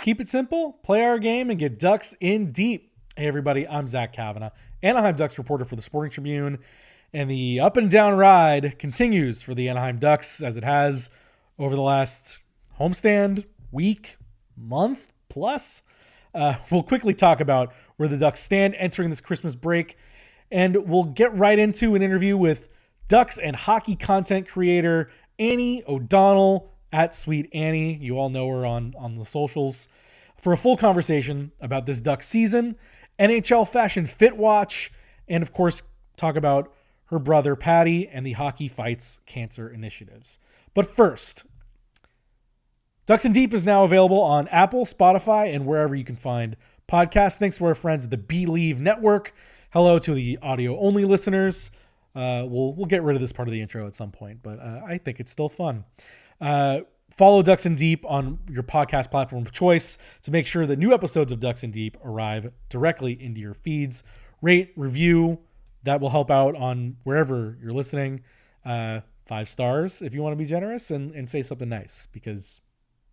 keep it simple, play our game, and get Ducks in deep. Hey, everybody, I'm Zach Cavanagh, Anaheim Ducks reporter for the Sporting Tribune, and the up and down ride continues for the Anaheim Ducks as it has over the last homestand, week, month plus. We'll quickly talk about where the Ducks stand entering this Christmas break, and we'll get right into an interview with Ducks and hockey content creator Annie O'Donnell at Sweet Annie. You all know her on the socials for a full conversation about this Ducks season, NHL Fashion Fit Watch, and of course, talk about her brother Paddy and the Hockey Fights Cancer initiatives. But first, Ducks in Deep is now available on Apple, Spotify, and wherever you can find podcasts. Thanks to our friends at the Believe Network. Hello to the audio-only listeners. We'll get rid of this part of the intro at some point, but I think it's still fun. Follow Ducks in Deep on your podcast platform of choice to make sure that new episodes of Ducks in Deep arrive directly into your feeds. Rate, review, that will help out on wherever you're listening. 5 stars if you want to be generous, and say something nice, because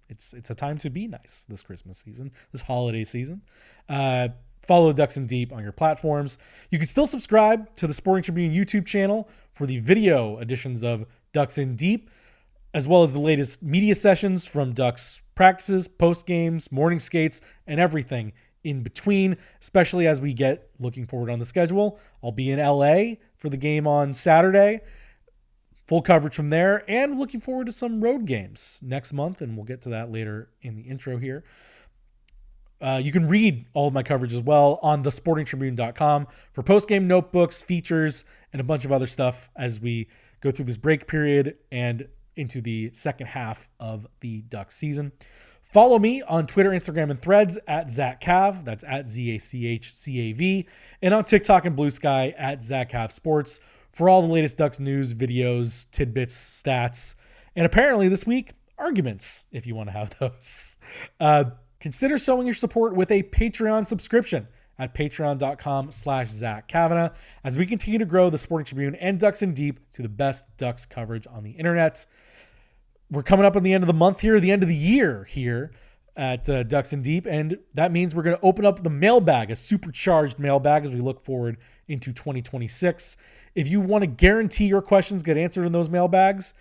it's a time to be nice this Christmas season, this holiday season. Follow Ducks in Deep on your platforms. You can still subscribe to the Sporting Tribune YouTube channel for the video editions of Ducks in Deep, as well as the latest media sessions from Ducks practices, post games, morning skates, and everything in between, especially as we get looking forward on the schedule. I'll be in LA for the game on Saturday. Full coverage from there, and looking forward to some road games next month, and we'll get to that later in the intro here. You can read all of my coverage as well on thesportingtribune.com for post-game notebooks, features, and a bunch of other stuff as we go through this break period and into the second half of the Ducks season. Follow me on Twitter, Instagram, and Threads at Zach Cav. That's at ZACHCAV. And on TikTok and Blue Sky at Zach Cav Sports for all the latest Ducks news, videos, tidbits, stats, and apparently this week, arguments, if you want to have those. Consider showing your support with a Patreon subscription at patreon.com/Zach Cavanagh as we continue to grow the Sporting Tribune and Ducks in Deep to the best Ducks coverage on the internet. We're coming up on the end of the month here, the end of the year here at Ducks in Deep, and that means we're going to open up the mailbag, a supercharged mailbag, as we look forward into 2026. If you want to guarantee your questions get answered in those mailbags,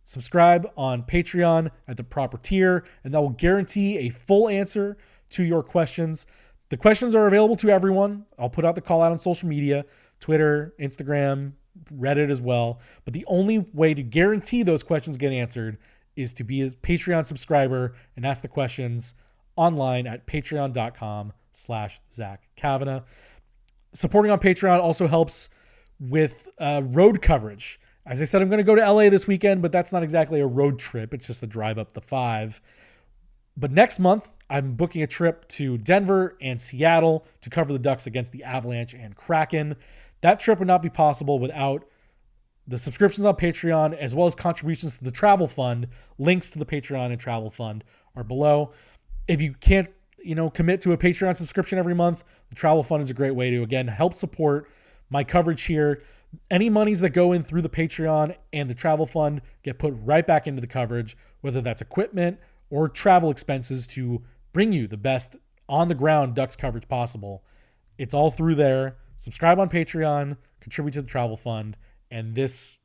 subscribe on Patreon at the proper tier, and that will guarantee a full answer to your questions. The questions are available to everyone. I'll put out the call out on social media, Twitter, Instagram, Reddit as well. But the only way to guarantee those questions get answered is to be a Patreon subscriber and ask the questions online at patreon.com/Zach Cavanagh. Supporting on Patreon also helps with road coverage. As I said, I'm going to go to LA this weekend, but that's not exactly a road trip. It's just a drive up the 5. But next month, I'm booking a trip to Denver and Seattle to cover the Ducks against the Avalanche and Kraken. That trip would not be possible without the subscriptions on Patreon, as well as contributions to the travel fund. Links to the Patreon and travel fund are below. If you can't, commit to a Patreon subscription every month, the travel fund is a great way to, again, help support my coverage here. Any monies that go in through the Patreon and the travel fund get put right back into the coverage, whether that's equipment or travel expenses to bring you the best on-the-ground Ducks coverage possible. It's all through there. Subscribe on Patreon, contribute to the travel fund, and this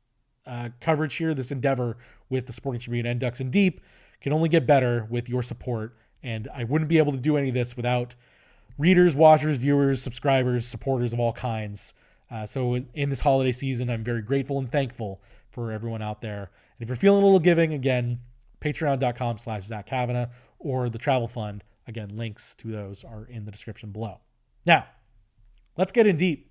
coverage here, this endeavor with the Sporting Tribune and Ducks in Deep can only get better with your support, and I wouldn't be able to do any of this without readers, watchers, viewers, subscribers, supporters of all kinds. So in this holiday season, I'm very grateful and thankful for everyone out there. And if you're feeling a little giving, again, patreon.com/Zach Cavanagh or the travel fund. Again, links to those are in the description below. Now, let's get in deep.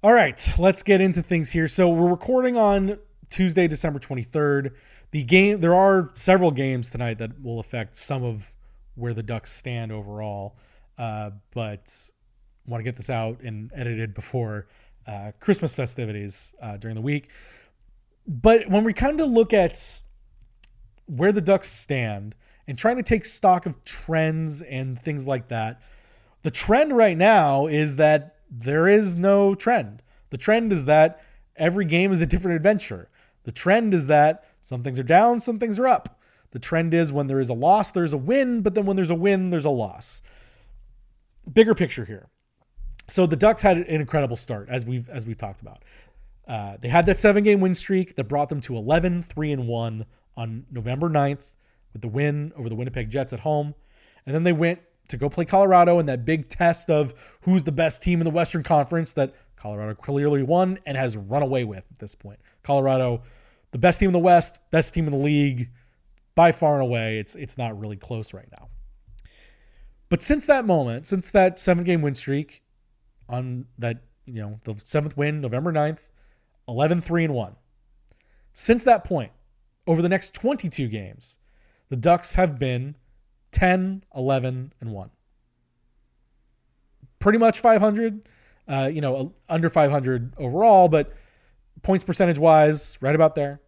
All right, let's get into things here. So we're recording on Tuesday, December 23rd. There are several games tonight that will affect some of where the Ducks stand overall. But I want to get this out and edited before Christmas festivities during the week. But when we kind of look at where the Ducks stand and trying to take stock of trends and things like that, the trend right now is that there is no trend. The trend is that every game is a different adventure. The trend is that some things are down, some things are up. The trend is when there is a loss, there's a win, but then when there's a win, there's a loss. Bigger picture here. So the Ducks had an incredible start, as we've talked about. They had that 7-game win streak that brought them to 11-3-1 on November 9th with the win over the Winnipeg Jets at home. And then they went to go play Colorado in that big test of who's the best team in the Western Conference that Colorado clearly won and has run away with at this point. Colorado, the best team in the West, best team in the league, by far and away. It's not really close right now. But since that moment, since that 7-game win streak on that, the 7th win, November 9th, 11-3-1. Since that point, over the next 22 games, the Ducks have been 10-11-1. Pretty much 500, under 500 overall, but points percentage wise, right about there.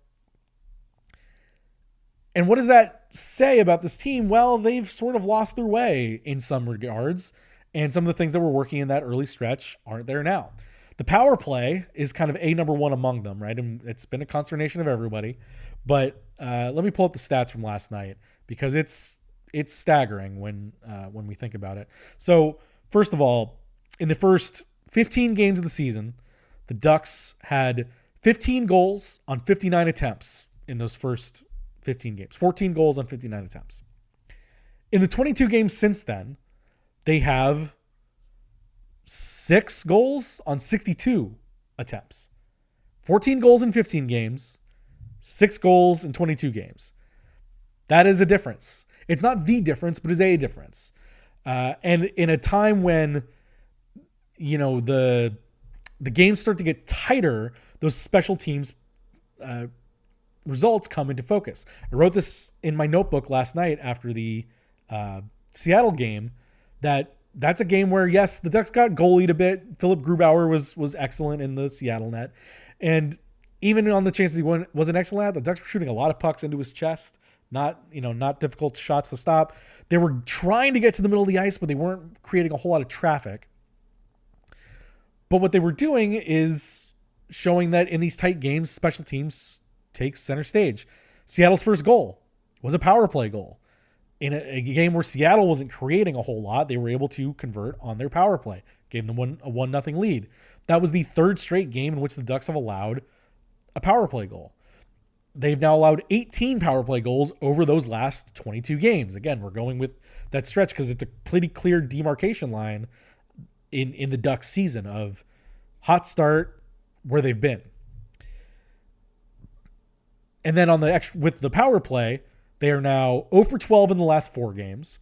And what does that say about this team? Well, they've sort of lost their way in some regards, and some of the things that were working in that early stretch aren't there now. The power play is kind of number one among them, right? And it's been a consternation of everybody. But let me pull up the stats from last night because it's staggering when we think about it. So first of all, in the first 15 games of the season, the Ducks had 15 goals on 59 attempts in those first 15 games. 14 goals on 59 attempts. In the 22 games since then, they have 6 goals on 62 attempts. 14 goals in 15 games, 6 goals in 22 games. That is a difference. It's not the difference, but it's a difference. And in a time when, the games start to get tighter, those special teams results come into focus. I wrote this in my notebook last night after the Seattle game that's a game where, yes, the Ducks got goalied a bit. Philip Grubauer was excellent in the Seattle net. And even on the chances he wasn't excellent at, the Ducks were shooting a lot of pucks into his chest. Not difficult shots to stop. They were trying to get to the middle of the ice, but they weren't creating a whole lot of traffic. But what they were doing is showing that in these tight games, special teams takes center stage. Seattle's first goal was a power play goal. In a game where Seattle wasn't creating a whole lot, they were able to convert on their power play. Gave them a 1-0 lead. That was the third straight game in which the Ducks have allowed a power play goal. They've now allowed 18 power play goals over those last 22 games. Again, we're going with that stretch because it's a pretty clear demarcation line in the Ducks season of hot start where they've been. And then with the power play, they are now 0 for 12 in the last 4 games,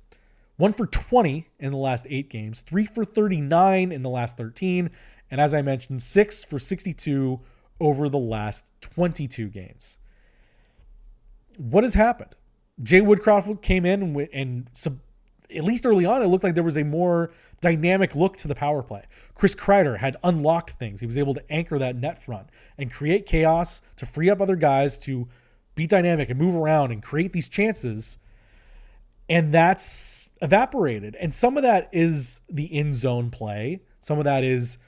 1 for 20 in the last 8 games, 3 for 39 in the last 13, and as I mentioned, 6 for 62 over the last 22 games. What has happened? Jay Woodcroft came in and at least early on, it looked like there was a more dynamic look to the power play. Chris Kreider had unlocked things. He was able to anchor that net front and create chaos to free up other guys to be dynamic and move around and create these chances. And that's evaporated. And some of that is the in-zone play. Some of that is,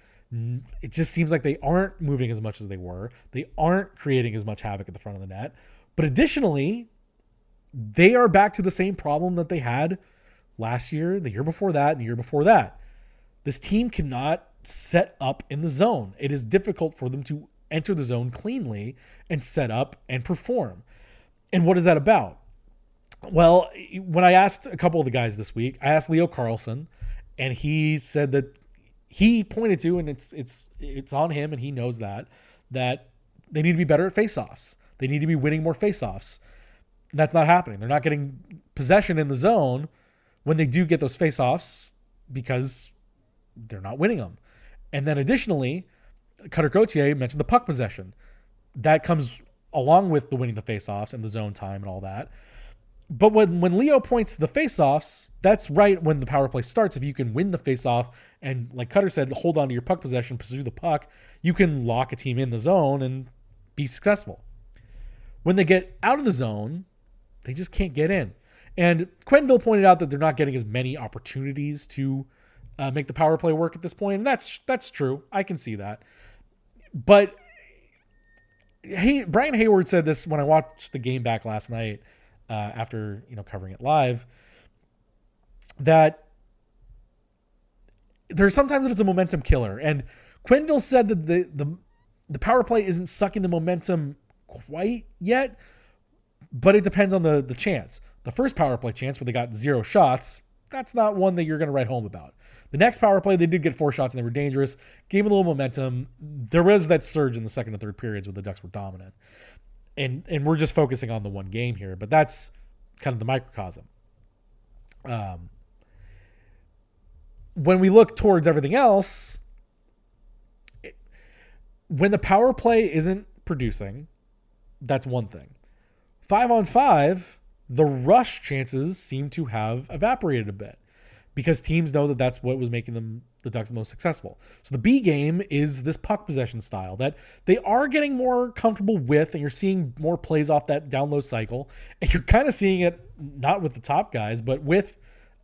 it just seems like they aren't moving as much as they were. They aren't creating as much havoc at the front of the net. But additionally, they are back to the same problem that they had last year, the year before that, and the year before that. This team cannot set up in the zone. It is difficult for them to enter the zone cleanly and set up and perform. And what is that about? Well, when I asked a couple of the guys this week, I asked Leo Carlson, and he said that he pointed to, and it's on him, and he knows that they need to be better at faceoffs. They need to be winning more faceoffs. That's not happening. They're not getting possession in the zone when they do get those faceoffs because they're not winning them. And then additionally, Cutter Gauthier mentioned the puck possession. That comes along with the winning the faceoffs and the zone time and all that. But when Leo points to the faceoffs, that's right when the power play starts. If you can win the faceoff and, like Cutter said, hold on to your puck possession, pursue the puck, you can lock a team in the zone and be successful. When they get out of the zone, they just can't get in. And Quenneville pointed out that they're not getting as many opportunities to make the power play work at this point. And that's true. I can see that. But Brian Hayward said this when I watched the game back last night. after, covering it live, that there's sometimes that it's a momentum killer. And Quenneville said that the power play isn't sucking the momentum quite yet, but it depends on the chance. The first power play chance where they got 0 shots, that's not one that you're going to write home about. The next power play, they did get 4 shots and they were dangerous, gave them a little momentum. There was that surge in the second and third periods where the Ducks were dominant. And we're just focusing on the one game here, but that's kind of the microcosm. When we look towards everything else, when the power play isn't producing, that's one thing. 5-on-5, the rush chances seem to have evaporated a bit because teams know that that's what was making the Ducks most successful. So the B game is this puck possession style that they are getting more comfortable with, and you're seeing more plays off that down low cycle, and you're kind of seeing it not with the top guys, but with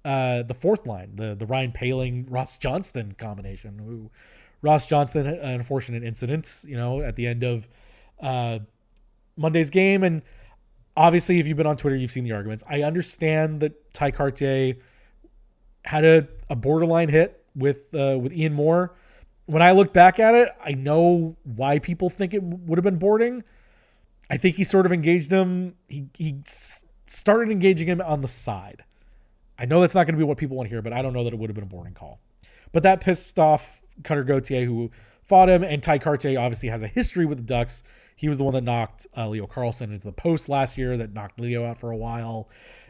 the fourth line, the Ryan Poehling, Ross Johnston combination. Ross Johnston had an unfortunate incident, at the end of Monday's game. And obviously, if you've been on Twitter, you've seen the arguments. I understand that Ty Cartier had a borderline hit with Ian Moore. When I look back at it, I know why people think it would have been boarding. I think he sort of engaged him. He started engaging him on the side. I know that's not going to be what people want to hear, but I don't know that it would have been a boarding call. But that pissed off Cutter Gauthier, who fought him, and Ty Cartier obviously has a history with the Ducks. He was the one that knocked Leo Carlsson into the post last year, that knocked Leo out for a while.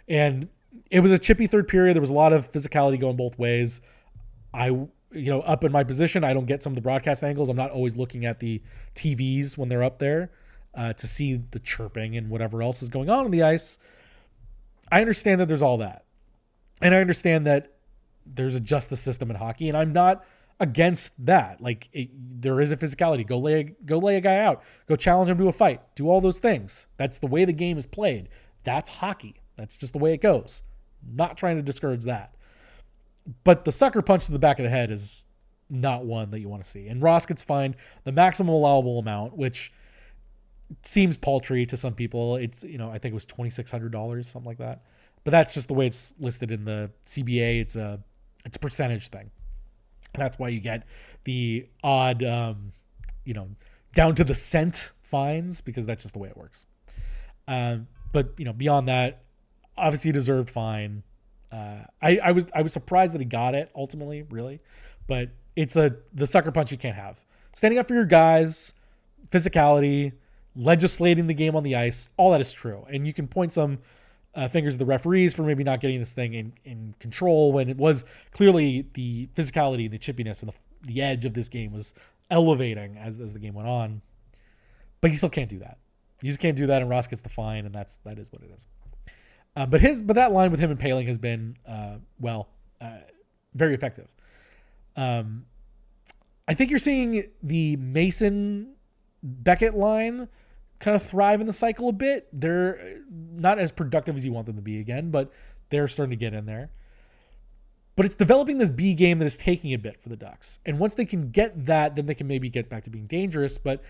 And it was a chippy third period. There was a lot of physicality going both ways. Up in my position, I don't get some of the broadcast angles. I'm not always looking at the TVs when they're up there to see the chirping and whatever else is going on the ice. I understand that there's all that. And I understand that there's a justice system in hockey, and I'm not against that. There is a physicality. Go lay a guy out. Go challenge him to a fight. Do all those things. That's the way the game is played. That's hockey. That's just the way it goes. Not trying to discourage that. But the sucker punch to the back of the head is not one that you want to see. And Ross gets fined the maximum allowable amount, which seems paltry to some people. It's, I think it was $2,600, something like that. But that's just the way it's listed in the CBA. It's a percentage thing. And that's why you get the odd, down to the cent fines, because that's just the way it works. But beyond that, obviously deserved fine. I was surprised that he got it ultimately, really, but it's the sucker punch you can't have. Standing up for your guys, physicality, legislating the game on the ice, all that is true. And you can point some fingers at the referees for maybe not getting this thing in control when it was clearly the physicality, the chippiness, and the edge of this game was elevating as the game went on. But you still can't do that. You just can't do that, and Ross gets the fine, and that is what it is. But that line with him and Poehling has been very effective. I think you're seeing the Mason Beckett line kind of thrive in the cycle a bit. They're not as productive as you want them to be again, but they're starting to get in there. But it's developing this B game that is taking a bit for the Ducks. And once they can get that, then they can maybe get back to being dangerous. But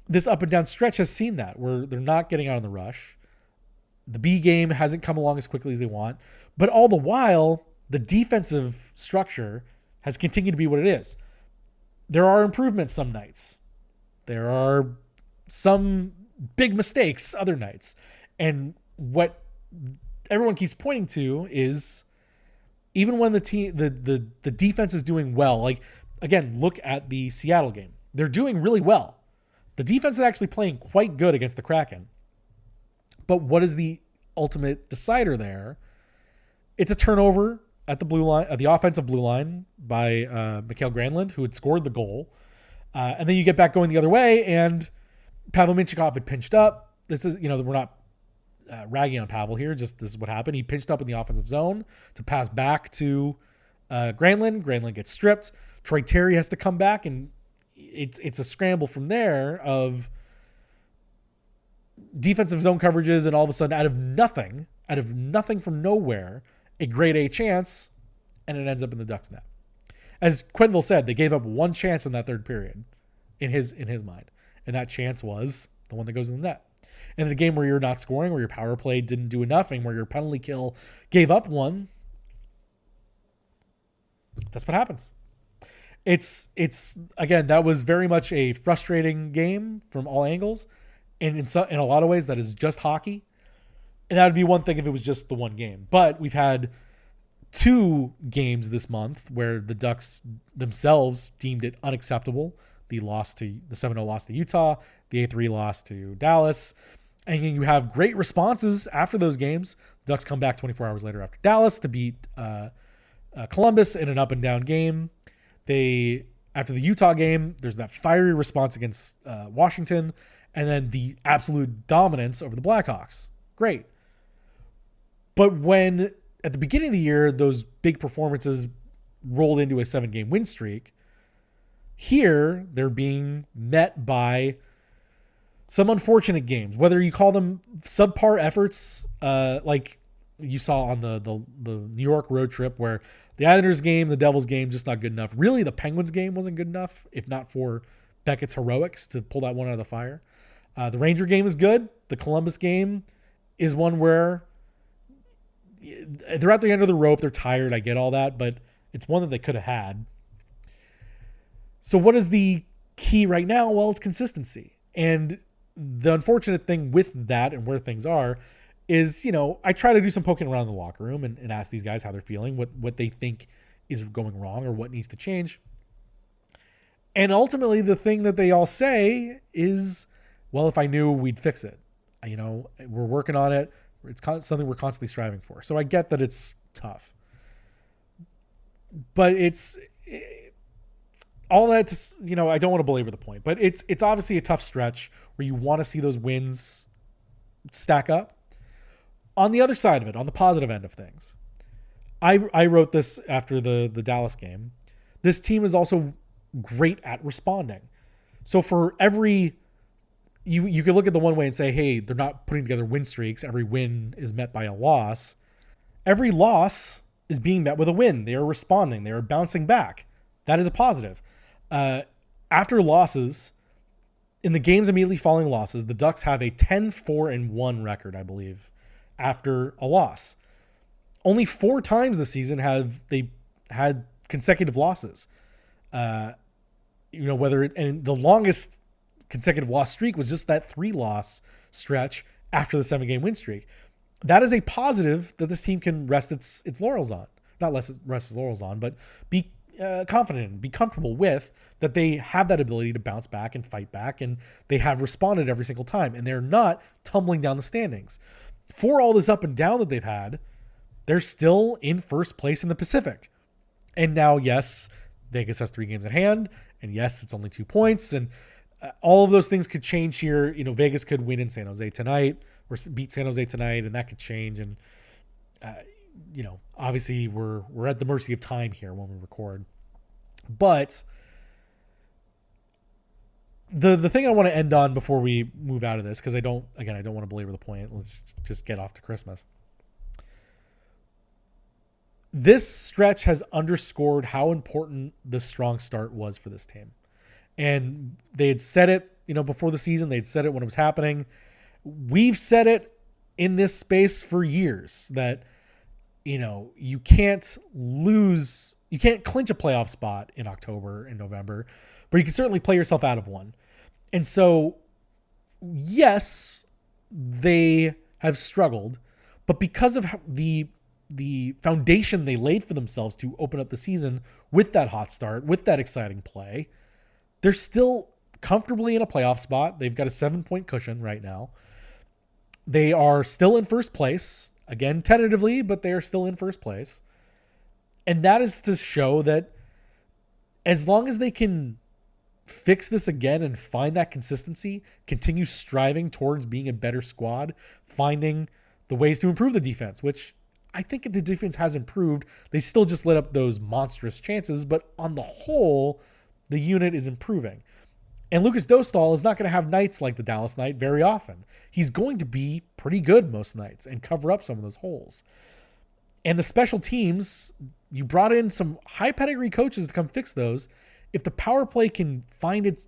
this up and down stretch has seen that, where they're not getting out on the rush. The B game hasn't come along as quickly as they want. But all the while, the defensive structure has continued to be what it is. There are improvements some nights. There are some big mistakes other nights. And what everyone keeps pointing to is even when the defense is doing well, like, again, look at the Seattle game. They're doing really well. The defense is actually playing quite good against the Kraken. But what is the ultimate decider there? It's a turnover at the blue line, at the offensive blue line by Mikael Granlund, who had scored the goal. And then you get back going the other way, and Pavel Mintyukov had pinched up. This is, we're not ragging on Pavel here. Just this is what happened. He pinched up in the offensive zone to pass back to Granlund. Granlund gets stripped. Troy Terry has to come back, and it's a scramble from there of defensive zone coverages, and all of a sudden, out of nothing from nowhere, a grade A chance, and it ends up in the Ducks net. As Quenneville said, they gave up one chance in that third period in his mind. And that chance was the one that goes in the net. And in a game where you're not scoring, where your power play didn't do enough, and where your penalty kill gave up one, that's what happens. It's again, that was very much a frustrating game from all angles. And in a lot of ways, that is just hockey. And that would be one thing if it was just the one game. But we've had 2 games this month where the Ducks themselves deemed it unacceptable. The 7-0 loss to Utah, the 8-3 loss to Dallas. And you have great responses after those games. The Ducks come back 24 hours later after Dallas to beat Columbus in an up and down game. After the Utah game, there's that fiery response against Washington, and then the absolute dominance over the Blackhawks. Great. But when at the beginning of the year, those big performances rolled into a 7-game win streak, here they're being met by some unfortunate games, whether you call them subpar efforts, like you saw on the New York road trip, where the Islanders game, the Devils game, just not good enough. Really, the Penguins game wasn't good enough, if not for Beckett's heroics to pull that one out of the fire. The Ranger game is good. The Columbus game is one where they're at the end of the rope. They're tired. I get all that, but it's one that they could have had. So what is the key right now? Well, it's consistency. And the unfortunate thing with that and where things are is, I try to do some poking around in the locker room and ask these guys how they're feeling, what they think is going wrong or what needs to change. And ultimately, the thing that they all say is, well, if I knew, we'd fix it. We're working on it. It's something we're constantly striving for. So I get that it's tough. But all that, I don't want to belabor the point, but it's obviously a tough stretch where you want to see those wins stack up. On the other side of it, on the positive end of things, I wrote this after the Dallas game. This team is also great at responding. So for every, you could look at the one way and say, hey, they're not putting together win streaks. Every win is met by a loss. Every loss is being met with a win. They are responding. They are bouncing back. That is a positive. After losses, in the games immediately following losses, the Ducks have a 10-4-1 record, I believe, after a loss. Only 4 times this season have they had consecutive losses. And the longest consecutive loss streak was just that 3-loss stretch after the 7-game win streak. That is a positive that this team can rest its laurels on. Not rest its laurels on, but be confident and be comfortable with that they have that ability to bounce back and fight back, and they have responded every single time, and they're not tumbling down the standings. For all this up and down that they've had, they're still in first place in the Pacific. And now, yes, Vegas has 3 games at hand, and yes, it's only 2 points, and all of those things could change here. Vegas could win in San Jose tonight or beat San Jose tonight, and that could change. And obviously we're at the mercy of time here when we record. But the thing I want to end on before we move out of this, because I don't want to belabor the point. Let's just get off to Christmas. This stretch has underscored how important the strong start was for this team. And they had said it, before the season. They'd said it when it was happening. We've said it in this space for years that, you can't clinch a playoff spot in October and November, but you can certainly play yourself out of one. And so, yes, they have struggled, but because of the foundation they laid for themselves to open up the season with that hot start, with that exciting play, they're still comfortably in a playoff spot. They've got a 7-point cushion right now. They are still in first place, again, tentatively, but they are still in first place. And that is to show that as long as they can fix this again and find that consistency, continue striving towards being a better squad, finding the ways to improve the defense, which I think the defense has improved. They still just let up those monstrous chances, but on the whole, the unit is improving. And Lukáš Dostál is not going to have nights like the Dallas night very often. He's going to be pretty good most nights and cover up some of those holes. And the special teams, you brought in some high pedigree coaches to come fix those. If the power play can find its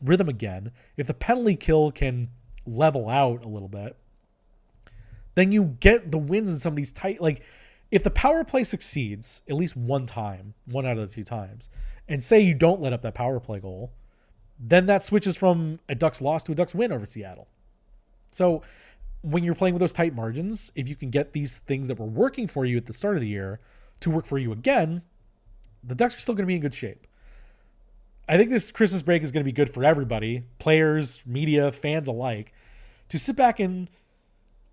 rhythm again, if the penalty kill can level out a little bit, then you get the wins in some of these tight, like if the power play succeeds at least one time, one out of the two times, and say you don't let up that power play goal, then that switches from a Ducks loss to a Ducks win over Seattle. So when you're playing with those tight margins, if you can get these things that were working for you at the start of the year to work for you again, the Ducks are still going to be in good shape. I think this Christmas break is going to be good for everybody, players, media, fans alike, to sit back and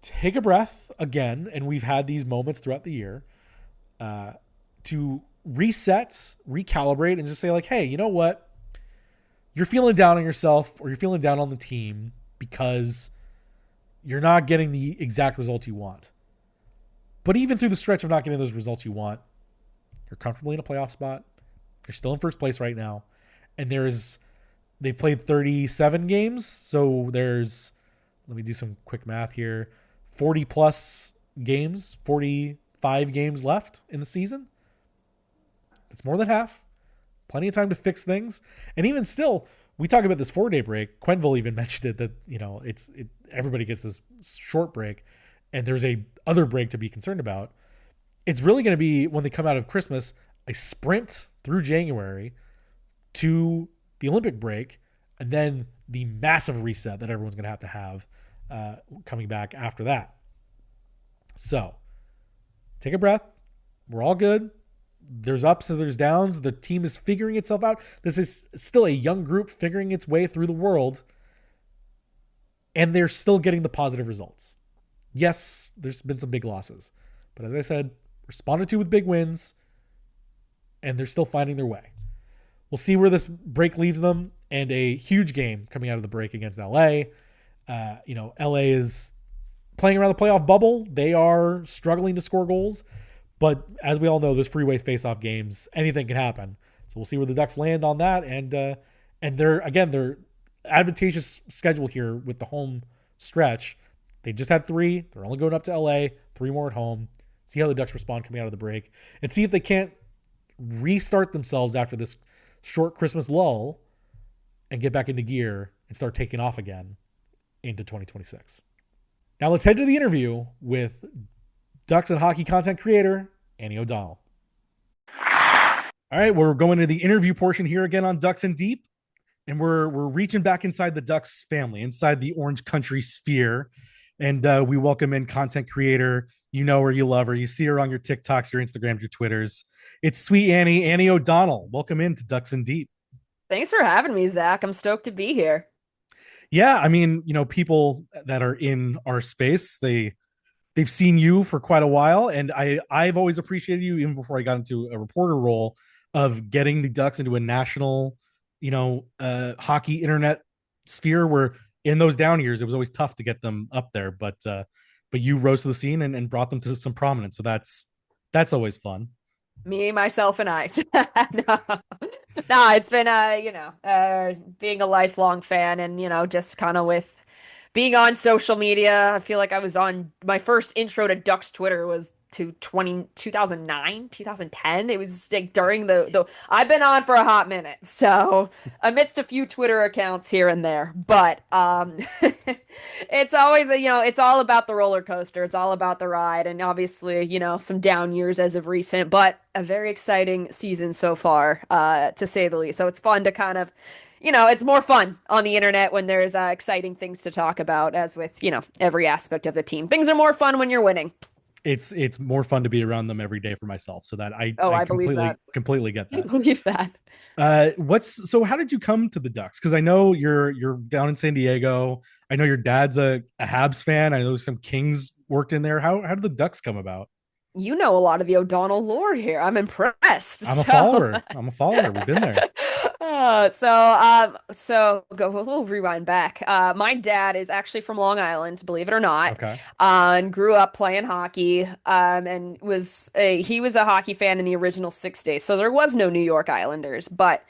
take a breath again. And we've had these moments throughout the year to reset, recalibrate, and just say like, hey, you know what? You're feeling down on yourself or you're feeling down on the team because you're not getting the exact results you want. But even through the stretch of not getting those results you want, you're comfortably in a playoff spot. You're still in first place right now. And they've played 37 games. So let me do some quick math here, 40 plus games, 45 games left in the season. That's more than half. Plenty of time to fix things. And even still, we talk about this 4-day break. Quenneville even mentioned it that, everybody gets this short break and there's a other break to be concerned about. It's really going to be, when they come out of Christmas, a sprint through January to the Olympic break, and then the massive reset that everyone's going to have coming back after that. So take a breath. We're all good. There's ups and there's downs. The team is figuring itself out. This is still a young group figuring its way through the world, and they're still getting the positive results. Yes, there's been some big losses, but as I said, responded to with big wins, and they're still finding their way. We'll see where this break leaves them, and a huge game coming out of the break against LA. LA is playing around the playoff bubble. They are struggling to score goals, but as we all know, those freeway face-off games, anything can happen. So we'll see where the Ducks land on that, and they're advantageous schedule here with the home stretch. They just had 3. They're only going up to LA, 3 more at home. See how the Ducks respond coming out of the break, and see if they can't restart themselves after this short Christmas lull and get back into gear and start taking off again into 2026. Now let's head to the interview with Ducks and hockey content creator Annie O'Donnell. All right, we're going to the interview portion here again on Ducks in Deep, and we're reaching back inside the Ducks family, inside the Orange Country sphere, and we welcome in content creator. You know her, you love her, you see her on your TikToks, your Instagrams, your Twitters. It's sweet Annie O'Donnell. Welcome in to Ducks in Deep. Thanks for having me, Zach. I'm stoked to be here. Yeah, I mean, people that are in our space, they've seen you for quite a while, and I've always appreciated you even before I got into a reporter role of getting the Ducks into a national, hockey internet sphere where in those down years it was always tough to get them up there, but you rose to the scene and brought them to some prominence, so that's always fun. Me, myself, and I. No, no, it's been being a lifelong fan, and just kind of with being on social media. I feel like I was on my first intro to Ducks Twitter was to 2009, 2010. It was like during the I've been on for a hot minute. So amidst a few Twitter accounts here and there, but it's always it's all about the roller coaster. It's all about the ride, and obviously, some down years as of recent, but a very exciting season so far, to say the least. So it's fun to kind of it's more fun on the internet when there's exciting things to talk about, as with, every aspect of the team. Things are more fun when you're winning. It's more fun to be around them every day for myself. So that I believe that. completely get that. I believe that. So how did you come to the Ducks? Because I know you're down in San Diego. I know your dad's a Habs fan. I know some Kings worked in there. How did the Ducks come about? You know a lot of the O'Donnell lore here. I'm impressed. I'm a follower. We've been there. We'll rewind back. My dad is actually from Long Island, believe it or not. Okay. And grew up playing hockey. And he was a hockey fan in the original 6 days. So there was no New York Islanders, but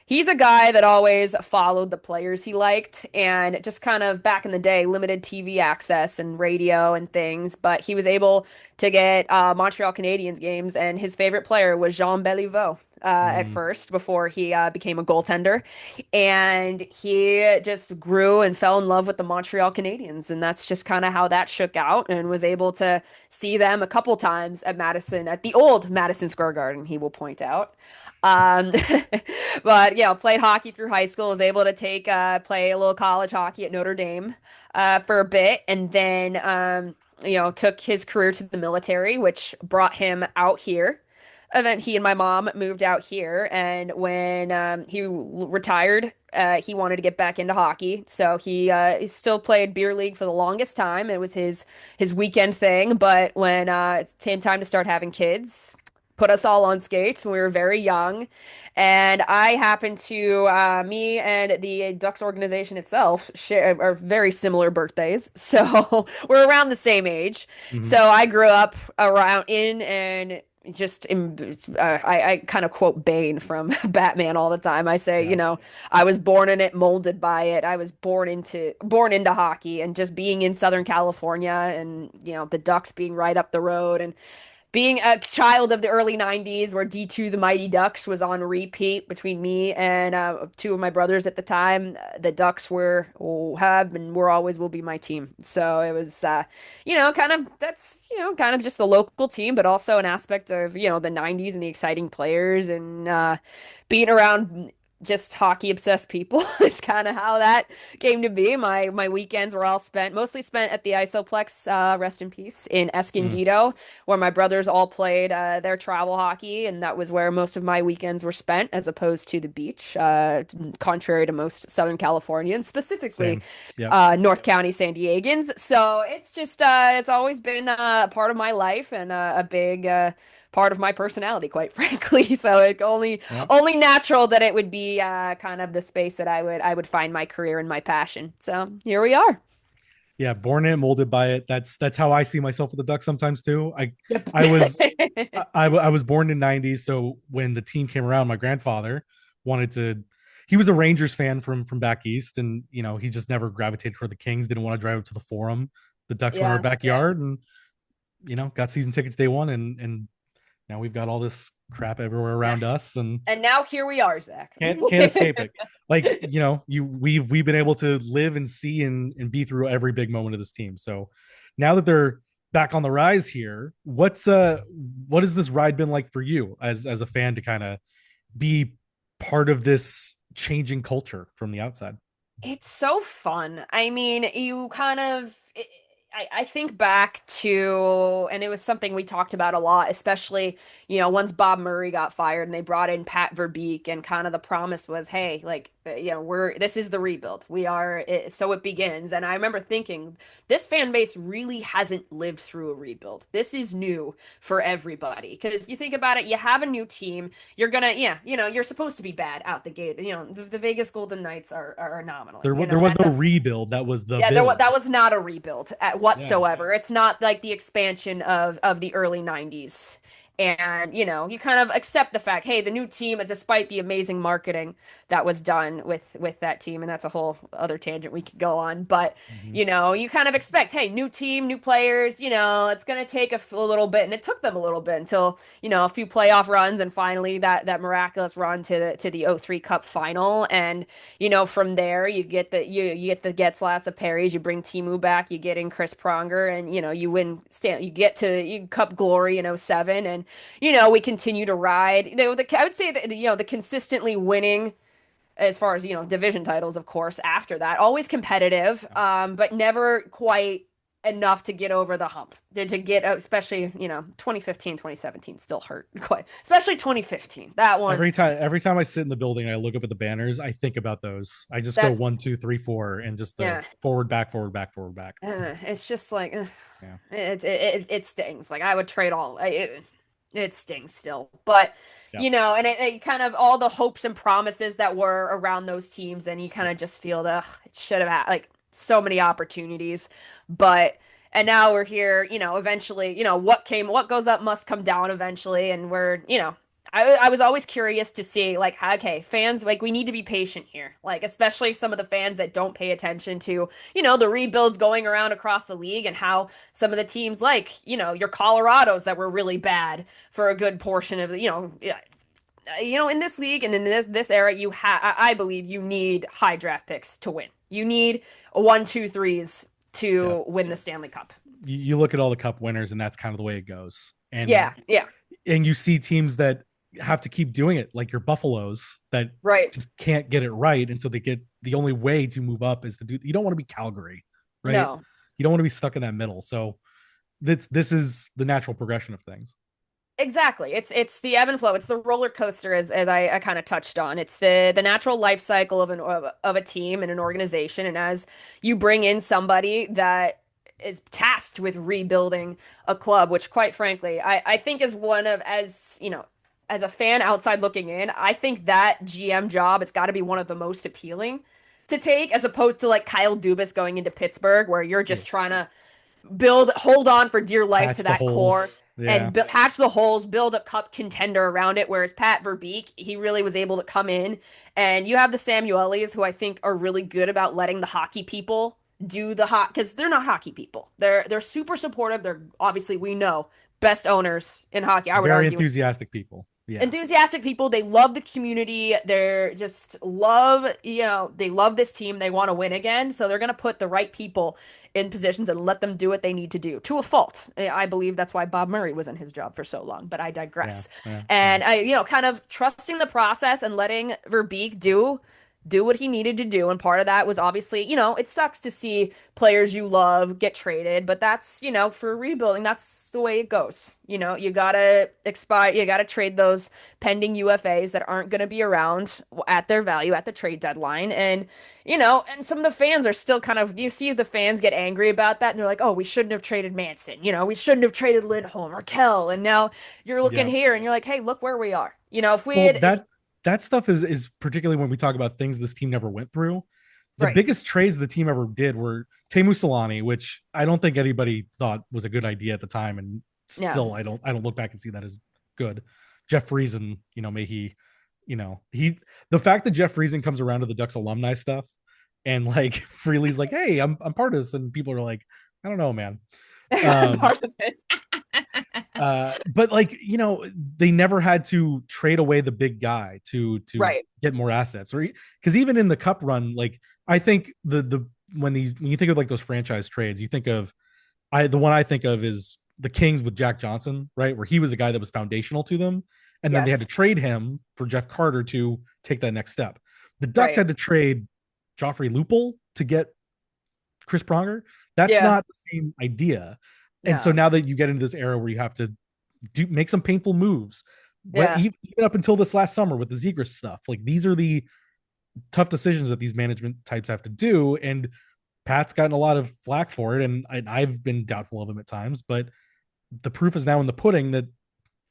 he's a guy that always followed the players he liked, and just kind of back in the day, limited TV access and radio and things, but he was able to get Montreal Canadiens games, and his favorite player was Jean Béliveau. at Mm, first before he became a goaltender. And he just grew and fell in love with the Montreal Canadiens. And that's just kind of how that shook out, and was able to see them a couple times at Madison, at the old Madison Square Garden, he will point out. Um, but yeah, played hockey through high school, was able to play a little college hockey at Notre Dame for a bit, and then took his career to the military, which brought him out here. And then he and my mom moved out here, and when he retired, he wanted to get back into hockey. So he still played beer league for the longest time. It was his weekend thing. But when it came time to start having kids, put us all on skates when we were very young. And I happened to, me and the Ducks organization itself share are very similar birthdays. So we're around the same age. mhm. So I grew up around in and just I kind of quote Bane from Batman all the time. I say, Yeah. I was born in it, molded by it. I was born into hockey, and just being in Southern California, and the Ducks being right up the road, and being a child of the early 90s, where D2 The Mighty Ducks was on repeat between me and two of my brothers at the time. The Ducks have and were always will be my team. So it was, kind of just the local team, but also an aspect of, the 90s and the exciting players, and being around just hockey obsessed people is kind of how that came to be. My weekends were all mostly spent at the Isoplex, rest in peace, in Mm. Escondido, where my brothers all played their travel hockey, and that was where most of my weekends were spent, as opposed to the beach, contrary to most Southern Californians, specifically Same. Yep. North County San Diegans. So it's just it's always been a part of my life, and a big part of my personality, quite frankly. So it Yep. only natural that it would be kind of the space that I would find my career and my passion. So here we are. Yeah, born in it, molded by it. That's how I see myself with the Ducks sometimes too. Yep. I was I was born in '90s, so when the team came around, my grandfather wanted to. He was a Rangers fan from back east, and he just never gravitated toward the Kings. Didn't want to drive up to the Forum. The Ducks were in our Yeah, yeah. backyard, and got season tickets day one, and now we've got all this crap everywhere Yeah. around us, and And now here we are, Zach. can't escape it. Like we've been able to live and see and be through every big moment of this team. So now that they're back on the rise here, what has this ride been like for you as a fan to kind of be part of this changing culture from the outside? It's so fun. I mean, you kind of, I think back to, and it was something we talked about a lot, especially, once Bob Murray got fired and they brought in Pat Verbeek, and kind of the promise was, hey, like, this is the rebuild. So it begins. And I remember thinking, this fan base really hasn't lived through a rebuild. This is new for everybody. Because you think about it, you have a new team. Yeah, you're supposed to be bad out the gate. The Vegas Golden Knights are anomaly. There was That no doesn't. rebuild. That was the Yeah, build. that was not a rebuild Yeah. whatsoever. It's not like the expansion of the early 90s. And, you kind of accept the fact, hey, the new team, despite the amazing marketing that was done with that team, and that's a whole other tangent we could go on, but Mm-hmm. you kind of expect, hey, new team, new players, it's going to take a little bit, and it took them a little bit until, a few playoff runs, and finally that miraculous run to the '03 Cup final. And from there you get the Getzlass, the Perrys, you bring Timu back, you get in Chris Pronger, and you win you get to Cup glory in '07, and we continue to ride. I would say that the consistently winning, as far as division titles, of course, after that, always competitive, but never quite enough to get over the hump. To get especially 2015, 2017 still hurt quite, especially 2015. That one, Every time I sit in the building and I look up at the banners, I think about those. I just go that's, 1, 2, 3, 4, and just the yeah. forward, back, forward, back, forward, back. It's just like, Yeah. it stings. Like, I would trade it stings still, but Yeah. and it kind of, all the hopes and promises that were around those teams, and you kind of just feel that, it should have had, like, so many opportunities, but. And now we're here, eventually, what goes up must come down eventually. And I was always curious to see, like, okay, fans, like, we need to be patient here. Like, especially some of the fans that don't pay attention to, the rebuilds going around across the league, and how some of the teams, like, your Colorados, that were really bad for a good portion of the, in this league and in this era, I believe you need high draft picks to win. You need a one, two, threes Yeah. to win the Stanley Cup. You look at all the cup winners and that's kind of the way it goes. And Yeah, yeah, you see teams that have to keep doing it, like your Buffaloes that right. just can't get it right. And so they get the only way to move up is to do, you don't want to be Calgary, right? No, You don't want to be stuck in that middle. So this is the natural progression of things. exactly. It's the ebb and flow. It's the roller coaster, as I kind of touched on. It's the natural life cycle of a team and an organization. And as you bring in somebody that is tasked with rebuilding a club, which quite frankly, I think is one of, as you know, as a fan outside looking in, I think that GM job has got to be one of the most appealing to take, as opposed to like Kyle Dubas going into Pittsburgh, where you're Yeah. just trying to hold on for dear life Patch to the that core holes. Yeah. and patch the holes, build a cup contender around it. Whereas Pat Verbeek, he really was able to come in, and you have the Samuelis, who I think are really good about letting the hockey people do the hot, because they're not hockey people. They're super supportive. They're obviously, we know, best owners in hockey. I would Very argue enthusiastic people. Yeah. enthusiastic people. They love the community. They're just love, they love this team. They want to win again. So they're going to put the right people in positions and let them do what they need to do to a fault. I believe that's why Bob Murray was in his job for so long, but I Yeah. digress. Yeah. Yeah. And kind of trusting the process and letting Verbeek do what he needed to do. And part of that was obviously, it sucks to see players you love get traded, but that's, for rebuilding, that's the way it goes. You gotta you gotta trade those pending UFAs that aren't going to be around at their value at the trade deadline. And some of the fans are still kind of, you see the fans get angry about that, and they're like, oh, we shouldn't have traded Manson. We shouldn't have traded Lindholm or Kell. And now you're looking Yeah. here and you're like, hey, look where we are. If we Well, had, that stuff is particularly when we talk about things this team never went through. The right. biggest trades the team ever did were Teemu Solani, which I don't think anybody thought was a good idea at the time, and Yeah. still I don't look back and see that as good. Jeff Friesen, may he, he the fact that Jeff Friesen comes around to the Ducks alumni stuff and like Freely's like, hey, I'm part of this, and people are like, I don't know, man. Um, Part of this. but like they never had to trade away the big guy to Right. get more assets, or because even in the cup run, like I think the when you think of like those franchise trades, you think of the one I think of is the Kings with Jack Johnson, right, where he was a guy that was foundational to them, and then they had Yes. to trade him for Jeff Carter to take that next step. The Ducks Right. had to trade Joffrey Lupul to get Chris Pronger. That's Yeah. not the same idea. And so No. now that you get into this era where you have to make some painful moves, Yeah. even up until this last summer with the Zegras stuff, like these are the tough decisions that these management types have to do. And Pat's gotten a lot of flack for it, and I've been doubtful of him at times. But the proof is now in the pudding that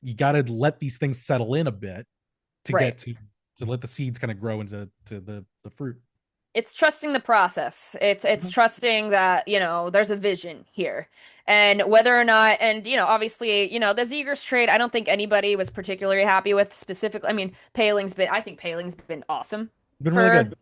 you got to let these things settle in a bit to Right. get to let the seeds kind of grow into the fruit. It's trusting the process. It's trusting that, there's a vision here. And whether or not, and obviously, the Zegers trade, I don't think anybody was particularly happy with specifically. I mean, I think Paling's been awesome Been really for good,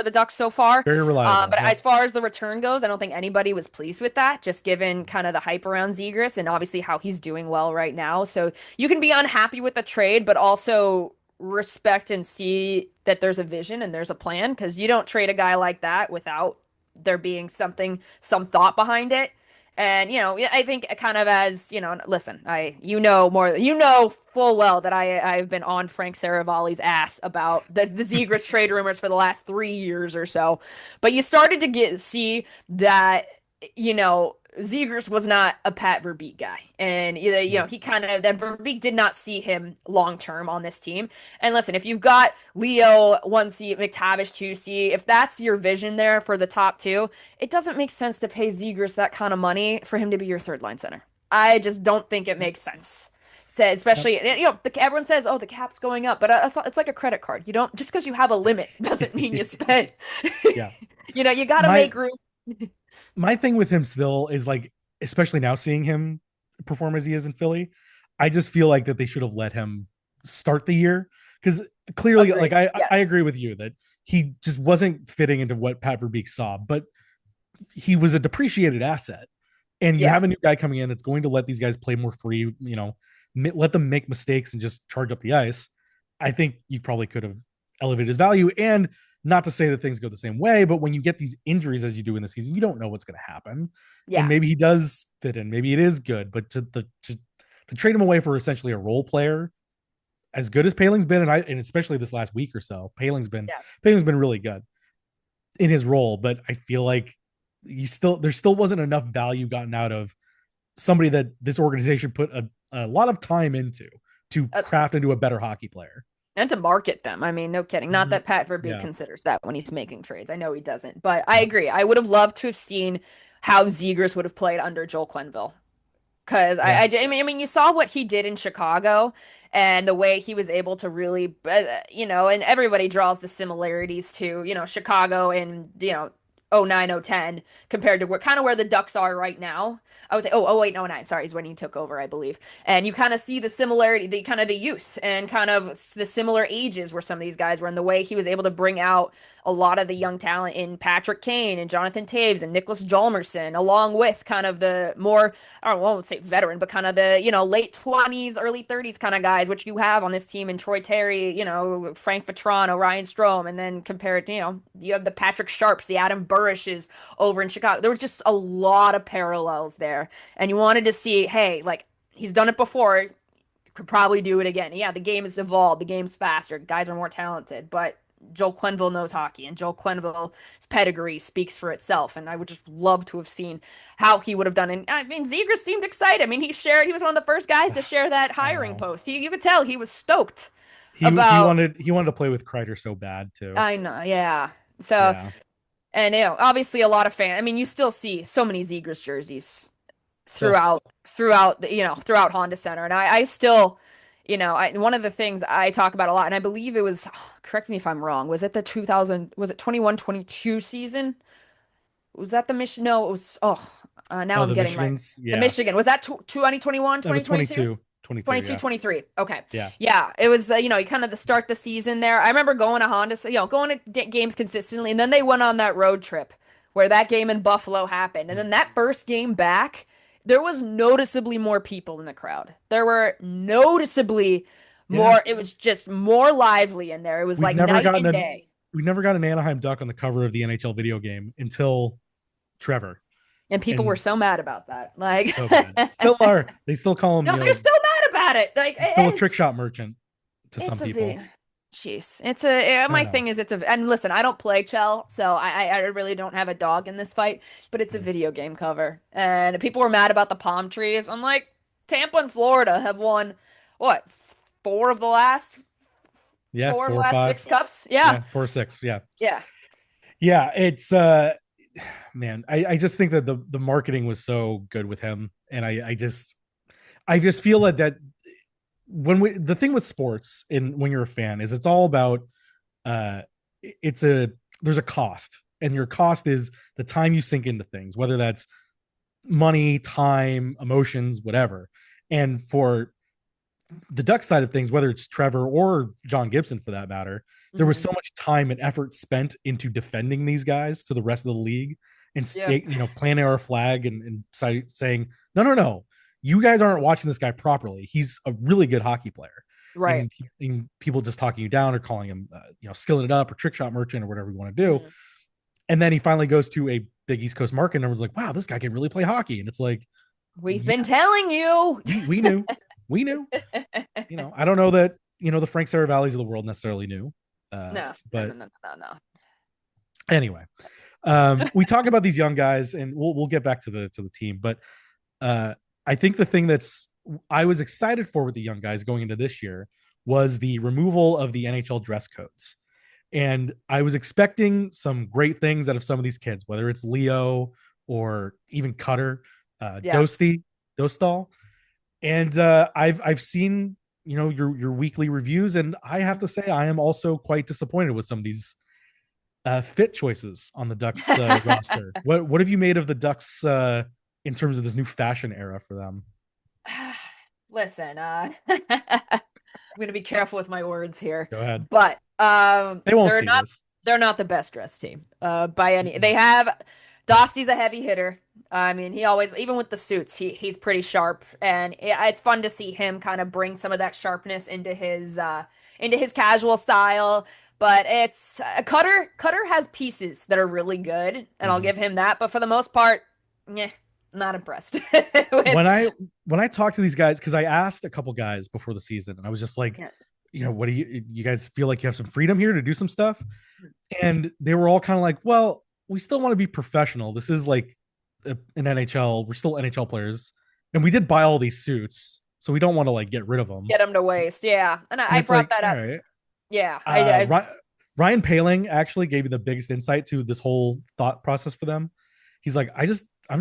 the Ducks so far. very reliable. But Yep. as far as the return goes, I don't think anybody was pleased with that, just given kind of the hype around Zegers and obviously how he's doing well right now. So you can be unhappy with the trade, but also respect and see that there's a vision and there's a plan, because you don't trade a guy like that without there being some thought behind it. And I think kind of as listen, full well that I've been on Frank Saravalli's ass about the Zegras trade rumors for the last 3 years or so, but you started to see that Zegers was not a Pat Verbeek guy, and Yeah. he kind of, that Verbeek did not see him long term on this team. And listen, if you've got Leo 1C, McTavish 2C, if that's your vision there for the top two, it doesn't make sense to pay Zegers that kind of money for him to be your third line center. I just don't think it makes sense. So, especially, everyone says, "Oh, the cap's going up," but it's like a credit card. You don't, just because you have a limit doesn't mean you spend. Yeah. You got to My make room. my thing with him still is like, especially now seeing him perform as he is in Philly, I just feel like that they should have let him start the year, because clearly, like Agreed. I Yes. agree with you that he just wasn't fitting into what Pat Verbeek saw, but he was a depreciated asset, and you Yeah. have a new guy coming in that's going to let these guys play more free, let them make mistakes and just charge up the ice. I think you probably could have elevated his value. And not to say that things go the same way, but when you get these injuries as you do in the season, you don't know what's going to happen. And Yeah. maybe he does fit in, maybe it is good, but to trade him away for essentially a role player, as good as Paling's been, and especially this last week or so, Yeah. Paling's been really good in his role, but I feel like there still wasn't enough value gotten out of somebody that this organization put a lot of time into to Uh, craft into a better hockey player. and to market them. I mean, no kidding. Not Mhm. that Pat Verbeek Yeah. considers that when he's making trades. I know he doesn't, but I agree. I would have loved to have seen how Zegers would have played under Joel Quenneville. Because Yeah. I mean, you saw what he did in Chicago and the way he was able to really, and everybody draws the similarities to, Chicago and, oh 09, oh 10 compared to where the Ducks are right now. I would say, oh 08, oh 09, sorry, is when he took over, I believe. And you kind of see the similarity, the kind of the youth and kind of the similar ages where some of these guys were, and the way he was able to bring out a lot of the young talent in Patrick Kane and Jonathan Taves and Nicholas Jalmerson, along with kind of the more, I won't say veteran, but kind of the, late 20s, early 30s kind of guys, which you have on this team in Troy Terry, Frank Vetrano, Ryan Strome, and then compared, you have the Patrick Sharps, the Adam Burishes over in Chicago. There was just a lot of parallels there. And you wanted to see, hey, like, he's done it before, could probably do it again. Yeah, the game has evolved, the game's faster, guys are more talented, but Joel Quenneville knows hockey, and Joel Quenneville's pedigree speaks for itself. And I would just love to have seen how he would have done. And I mean, Zegers seemed excited. I mean, he was one of the first guys to share that I hiring know. post. You could tell he was stoked He about. wanted to play with Kreider so bad too. I know, yeah. So, Yeah. and obviously a lot of fans. I mean, you still see so many Zegers jerseys Still. throughout Honda Center. And I still, one of the things I talk about a lot, and I believe it was, correct me if I'm wrong, was it the 2000, was it 21-22 season? Was that the Michigan? No, it was, now Oh, I'm the getting my, Michigans. the Yeah. Michigan. Was that 2021, That was 2022? 22. 22, Yeah. 23. Okay. Yeah. Yeah, it was the, kind of the start the season there. I remember going to Honda, going to games consistently, and then they went on that road trip where that game in Buffalo happened. And then that first game back, there was noticeably more people in the crowd. There were noticeably Yeah. more, it was just more lively in there. It was We'd like never night gotten and a day. we never got an Anaheim Duck on the cover of the NHL video game until Trevor. And people were And so mad about that. Like, so bad. Still are. They still call him, they're still mad about it. Like, still a trick shot merchant to some it's a people. video. Jeez, it's a I my know. thing is and listen, I don't play Chell, so I really don't have a dog in this fight, but it's a video game cover, and people were mad about the palm trees. I'm like, Tampa and Florida have won what four of the last Yeah, four of the 4 or 5. last six cups? Yeah, Yeah, 4 or 6. Yeah. yeah, Yeah. It's man, I just think that the marketing was so good with him. And I just feel that the thing with sports and when you're a fan is it's all about uh it's a there's a cost, and your cost is the time you sink into things, whether that's money, time, emotions, whatever. And for the Duck side of things, whether it's Trevor or John Gibson for that matter, there was hmm so much time and effort spent into defending these guys to the rest of the league and yeah, planting our flag and saying, no, you guys aren't watching this guy properly. He's a really good hockey player. right. And people just talking you down or calling him, skilling it up or trick shot merchant or whatever you want to do. Mhm. And then he finally goes to a big East Coast market and everyone's like, wow, this guy can really play hockey. And it's like, We've yeah, been telling you. we knew. We knew. I don't know that, the Frank Saravallis of the world necessarily knew. No, no, no, But no, no, no. anyway, we talk about these young guys and we'll get back to the team. But I think the thing I was excited for with the young guys going into this year was the removal of the NHL dress codes. And I was expecting some great things out of some of these kids, whether it's Leo or even Cutter, Yeah. Dostal. And I've seen your weekly reviews, and I have to say I am also quite disappointed with some of these fit choices on the Ducks roster. What have you made of the Ducks in terms of this new fashion era for them? Listen, I'm gonna be careful with my words here, Go ahead. but They won't see this. they're not the best dressed team by any. Mm-mm. They have Dosty's a heavy hitter. I mean, he always, even with the suits, he's pretty sharp, and it's fun to see him kind of bring some of that sharpness into his casual style. But it's Cutter has pieces that are really good, and I'll Mhm. give him that. But for the most part, yeah, not impressed with. When I talked to these guys, because I asked a couple guys before the season, and I was just like, Yes. what do you guys feel like you have some freedom here to do some stuff? And they were all kind of like, well, we still want to be professional. This is like an NHL. We're still NHL players, and we did buy all these suits, so we don't want to like get rid of them. Get him to waste, yeah. And And I it's brought like, that all up. right. Yeah, I Ryan Paling actually gave me the biggest insight to this whole thought process for them. He's like, I'm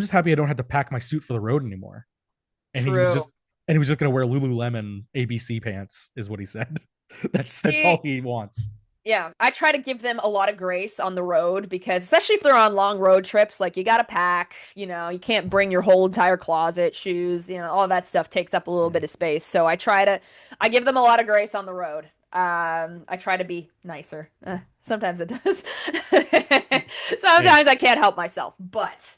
just happy I don't have to pack my suit for the road anymore. And true. he was just gonna wear Lululemon ABC pants, is what he said. That's all See, he wants. yeah, I try to give them a lot of grace on the road because especially if they're on long road trips, like you got to pack, you can't bring your whole entire closet, shoes, all that stuff takes up a little Yeah. bit of space. So I give them a lot of grace on the road. I try to be nicer. Sometimes it does. Hey, Sometimes I can't help myself, but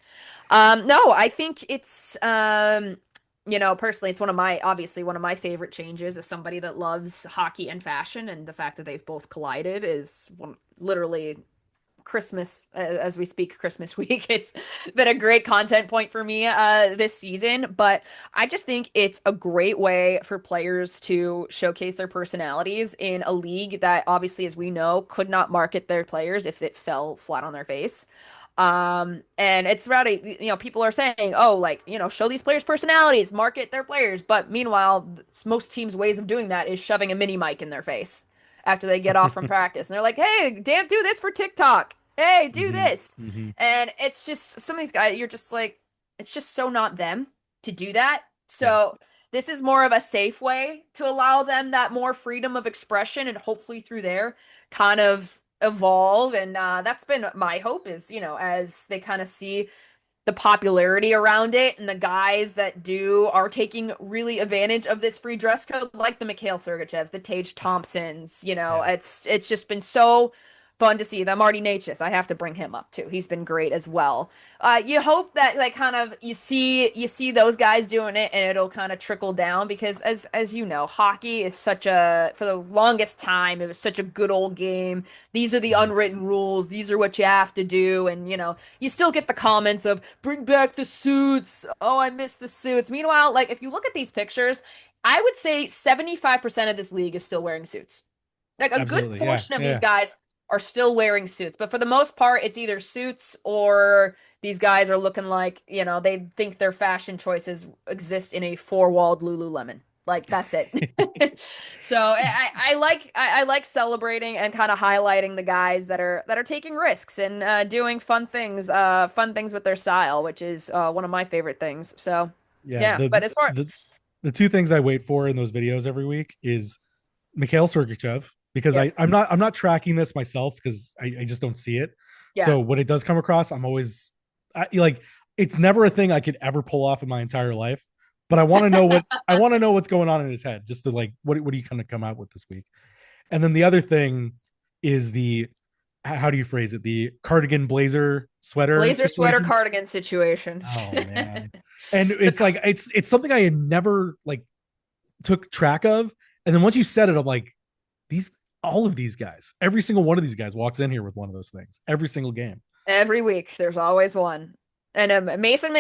no, I think it's personally, it's obviously one of my favorite changes as somebody that loves hockey and fashion, and the fact that they've both collided is literally Christmas, as we speak Christmas week. It's been a great content point for me this season, but I just think it's a great way for players to showcase their personalities in a league that obviously, as we know, could not market their players if it fell flat on their face. And it's rowdy, people are saying, oh, like, show these players personalities, market their players. But meanwhile, most teams' ways of doing that is shoving a mini mic in their face after they get off from practice. And they're like, hey, Dan, do this for TikTok. Hey, do mm-hmm, this. mm-hmm, And it's just some of these guys, you're just like, it's just so not them to do that. yeah, So this is more of a safe way to allow them that more freedom of expression and hopefully through there kind of evolve. And that's been my hope is, as they kind of see the popularity around it and the guys that do are taking really advantage of this free dress code, like the Mikhail Sergachevs, the Tage Thompsons. yeah, It's just been so fun to see. The Marty Natchez, I have to bring him up too. He's been great as well. You hope that like kind of you see those guys doing it and it'll kind of trickle down because as you know, hockey is such a for the longest time it was such a good old game. These are the mm-hmm, unwritten rules. These are what you have to do, and you still get the comments of bring back the suits. Oh, I miss the suits. Meanwhile, like if you look at these pictures, I would say 75% of this league is still wearing suits. Like a good absolutely, yeah, portion of these yeah. guys are still wearing suits, but for the most part, it's either suits or these guys are looking like, they think their fashion choices exist in a four-walled Lululemon. Like that's it. So I like celebrating and kind of highlighting the guys that are taking risks and doing fun things with their style, which is one of my favorite things. So Yeah, yeah, but as far the two things I wait for in those videos every week is Mikhail Sergachev, because yes, I'm not tracking this myself because I just don't see it. yeah. So when it does come across, I'm always like, it's never a thing I could ever pull off in my entire life. But I want to know what's going on in his head, just to like what do you kind of come out with this week? And then the other thing is the how do you phrase it? The cardigan blazer sweater Blazer sweater situation. cardigan situation. Oh man. And The it's like it's something I had never like took track of. And then once you said it, I'm like, these all of these guys, every single one of these guys walks in here with one of those things every single game. Every week, there's always one. And Mason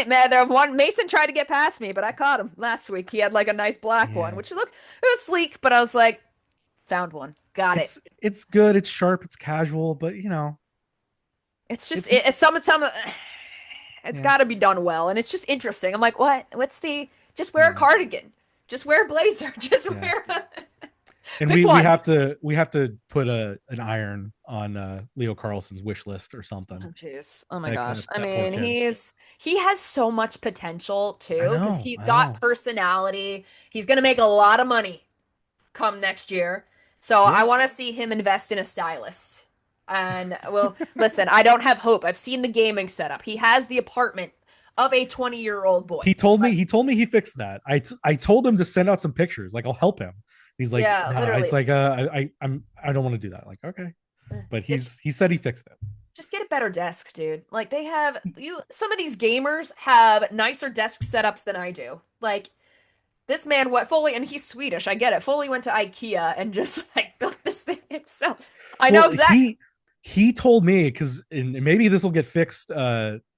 tried to get past me, but I caught him last week. He had like a nice black one, Yeah. which it was sleek, but I was like, found one, got it. It's good, it's sharp, it's casual, but It's just it's some it's yeah, got to be done well, and it's just interesting. I'm like, what? What's the? Just wear a yeah, cardigan. Just wear a blazer. Just yeah. wear a And pick we one. have to put an iron on Leo Carlson's wish list or something. Oh jeez. Oh my gosh. I That poor mean, kid. he has so much potential too because he's I got know. personality. He's gonna make a lot of money come next year. So I Yeah. want to see him invest in a stylist. And well, listen, I don't have hope. I've seen the gaming setup. He has the apartment of a 20-year-old boy. Like, He told me he fixed that. I told him to send out some pictures. Like, I'll help him. He's like, yeah, no, it's literally. like I don't want to do that. Like, okay. But It's he said he fixed it. Just get a better desk, dude. Like they have some of these gamers have nicer desk setups than I do. Like this man went fully, and he's Swedish. I get it. Fully went to IKEA and just like built this thing himself. I know Well, exactly. he told me, because maybe this will get fixed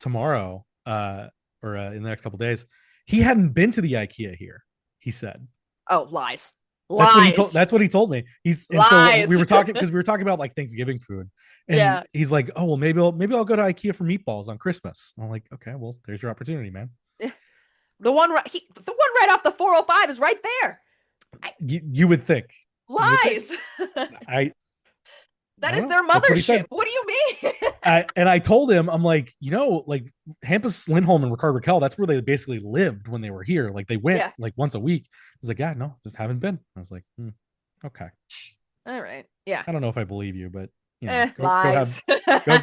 tomorrow or in the next couple days. He hadn't been to the IKEA here. He said Oh, lies, lies, that's what he told me. And so we lies. were talking, because we were talking about like Thanksgiving food, and Yeah. he's like, oh well, maybe I'll go to IKEA for meatballs on Christmas. I'm like, okay, well, there's your opportunity, man. The one right off the 405 is right there. I, You would think. You would think. lies. I I That don't is know. their That's what he mothership. said. What do you mean? And I told him, I'm like, like Hampus Lindholm and Rickard Raquel, that's where they basically lived when they were here. Like they went Yeah. like once a week. He's like, yeah, no, just haven't been. I was like, okay. All right. Yeah. I don't know if I believe you, but Lies.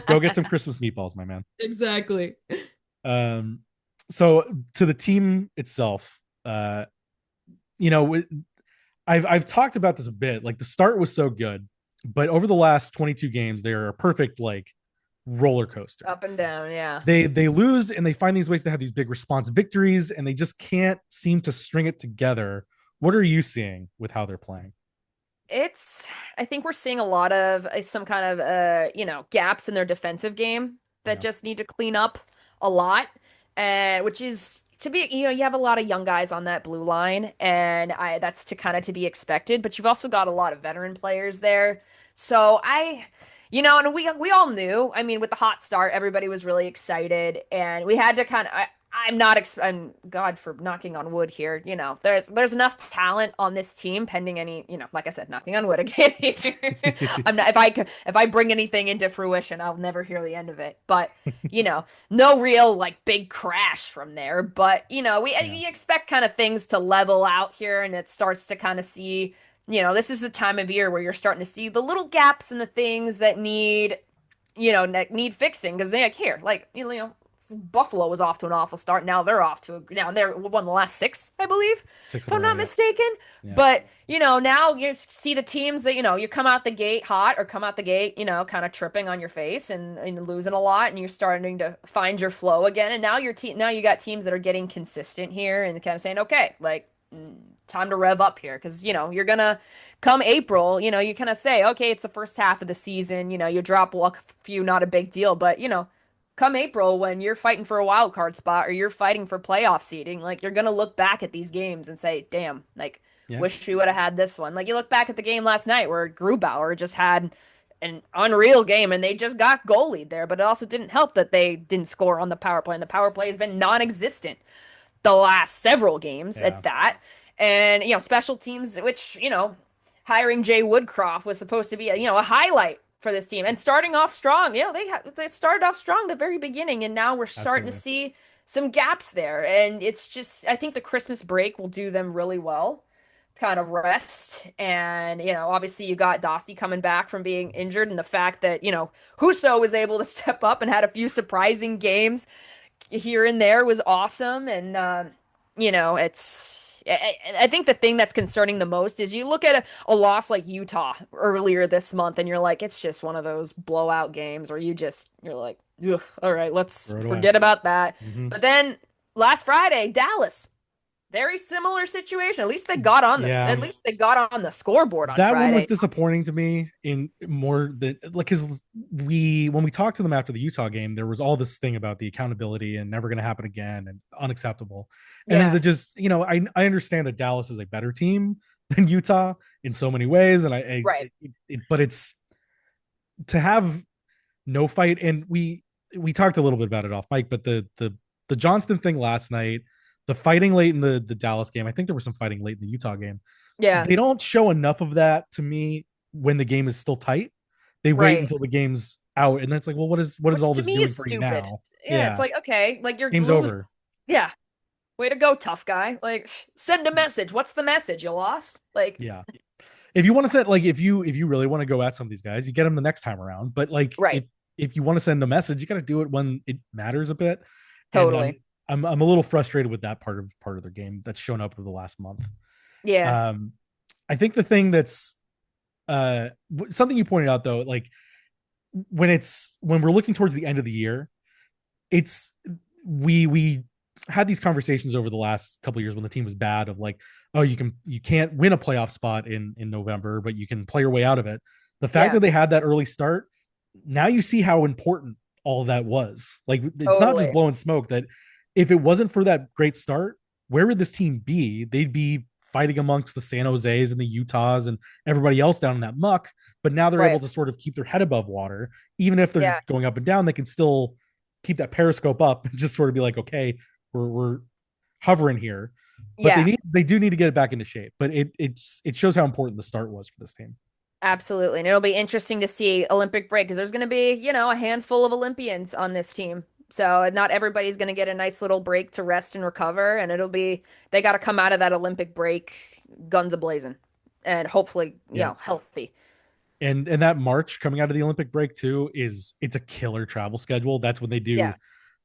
go get some Christmas meatballs, my man. Exactly. Um, so to the team itself, you know, I've talked about this a bit. Like the start was so good, but over the last 22 games, they're a perfect like roller coaster. Up and down, yeah. They lose and they find these ways to have these big response victories, and they just can't seem to string it together. What are you seeing with how they're playing? I think we're seeing a lot of some kind of gaps in their defensive game that Yeah. just need to clean up a lot. Which is to be, you have a lot of young guys on that blue line, and I that's to kind of to be expected, but you've also got a lot of veteran players there. So and we all knew, I mean, with the hot start, everybody was really excited, and we had to kind of I'm not I'm God for knocking on wood here. There's enough talent on this team pending any, like I said, knocking on wood again. I'm not if I bring anything into fruition, I'll never hear the end of it. But, no real like big crash from there. But, Yeah. we expect kind of things to level out here, and it starts to kind of see, this is the time of year where you're starting to see the little gaps in the things that need fixing, because they like here, like Buffalo was off to an awful start. Now they're won the last six, I believe, Six if in a I'm row, not yeah. mistaken. Yeah. But now you see the teams that you come out the gate hot, or come out the gate kind of tripping on your face, and losing a lot, and you're starting to find your flow again. And now you got teams that are getting consistent here and kind of saying, okay, like, time to rev up here, because you're gonna come April, you kind of say, okay, it's the first half of the season, you drop a few, not a big deal, but come April, when you're fighting for a wild card spot, or you're fighting for playoff seeding, like, you're gonna look back at these games and say, damn, like, Yeah. wish we would have had this one. Like, you look back at the game last night where Grubauer just had an unreal game, and they just got goalied there, but it also didn't help that they didn't score on the power play, and the power play has been non-existent the last several games Yeah. at that. And, special teams, which, hiring Jay Woodcroft was supposed to be a highlight for this team, and starting off strong. They started off strong the very beginning, and now we're starting to Absolutely. see some gaps there. And it's just, I think the Christmas break will do them really well, kind of rest. And, obviously you got Dossie coming back from being injured, and the fact that, Husso was able to step up and had a few surprising games here and there was awesome. And it's I think the thing that's concerning the most is you look at a loss like Utah earlier this month, and you're like, it's just one of those blowout games where you're like, ugh, all right, let's Throw it away. forget about that. Mm-hmm. But then last Friday, Dallas, very similar situation. Yeah. At least they got on the scoreboard on That one was Friday. disappointing to me in more than like, because when we talked to them after the Utah game, there was all this thing about the accountability and never going to happen again and unacceptable. And then Yeah, I understand that Dallas is a better team than Utah in so many ways, and right. but it's to have no fight. And we talked a little bit about it off mic, but the Johnston thing last night, the fighting late in the Dallas game, I think there was some fighting late in the Utah game. Yeah, They don't show enough of that to me when the game is still tight. They wait right. until the game's out, and then it's like, well, what is Which all to this me doing is for you stupid. now? Yeah, it's Yeah, like, okay, like you're game's lose. over. Yeah, way to go, tough guy. Like, send a message. What's the message? You lost? Like, Yeah, if you want to send, like, if you really want to go at some of these guys, you get them the next time around. But like, right. if you want to send a message, you got to do it when it matters a bit. And Totally. I'm a little frustrated with that part of their game that's shown up over the last month. Yeah. Um, I think the thing that's something you pointed out though, like when we're looking towards the end of the year, it's we had these conversations over the last couple of years when the team was bad of like, oh, you can't win a playoff spot in November, but you can play your way out of it. The fact Yeah, that they had that early start, now you see how important all that was. Like, it's not just totally. blowing smoke. That if it wasn't for that great start, where would this team be? They'd be fighting amongst the San Jose's and the Utahs and everybody else down in that muck. But now they're able Right. to sort of keep their head above water. Even if they're Yeah. going up and down, they can still keep that periscope up and just sort of be like, okay, we're hovering here. But Yeah. they do need to get it back into shape. But it shows how important the start was for this team. Absolutely. And it'll be interesting to see Olympic break because there's going to be, a handful of Olympians on this team. So not everybody's going to get a nice little break to rest and recover. And they got to come out of that Olympic break guns a-blazing and hopefully, Yeah. healthy. And that March coming out of the Olympic break too it's a killer travel schedule. That's when Yeah.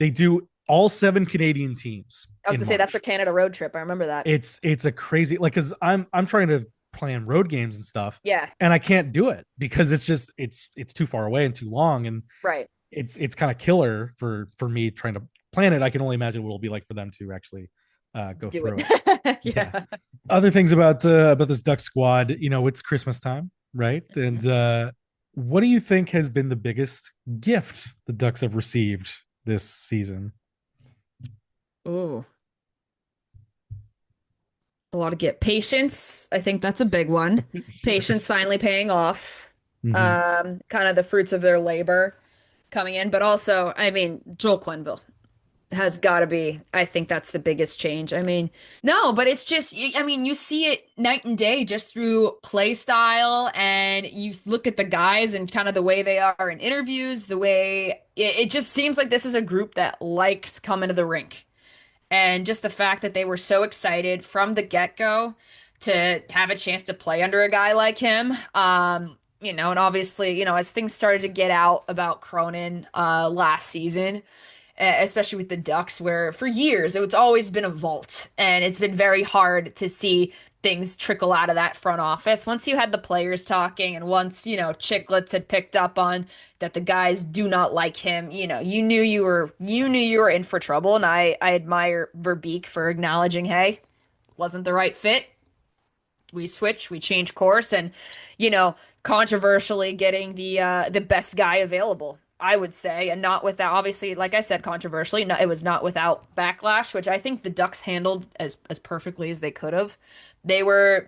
they do all 7 Canadian teams I was in gonna say that's a March. Canada road trip. I remember that. It's a crazy, like, because I'm trying to plan road games and stuff, Yeah. and I can't do it because it's too far away and too long, and Right. it's kind of killer for me trying to plan it. I can only imagine what it'll be like for them to actually go Do through it. it. Yeah. Yeah. Other things about this Duck squad, it's Christmas time, right? And what do you think has been the biggest gift the Ducks have received this season? Ooh. A lot of get patience. I think that's a big one. Sure. Patience finally paying off. Mm-hmm. Kind of the fruits of their labor coming in, but also, I mean, Joel Quenneville has got to be. I think that's the biggest change. I mean, no, but it's just, I mean, you see it night and day just through play style, and you look at the guys and kind of the way they are in interviews, the way it just seems like this is a group that likes coming to the rink. And just the fact that they were so excited from the get-go to have a chance to play under a guy like him. And obviously, as things started to get out about Cronin last season, especially with the Ducks, where for years it's always been a vault, and it's been very hard to see things trickle out of that front office. Once you had the players talking, and once Chicklets had picked up on that the guys do not like him, you knew you were in for trouble. And I admire Verbeek for acknowledging, hey, wasn't the right fit. We switch, we change course, and you know, controversially getting the best guy available, I would say, and not without, obviously, like I said, controversially, no, it was not without backlash, which I think the Ducks handled as perfectly as they could have. They were,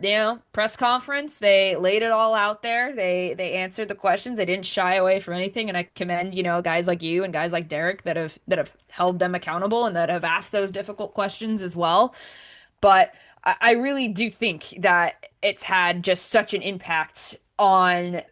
press conference, they laid it all out there. They answered the questions. They didn't shy away from anything, and I commend, guys like you and guys like Derek that have held them accountable and that have asked those difficult questions as well. But I really do think that it's had just such an impact on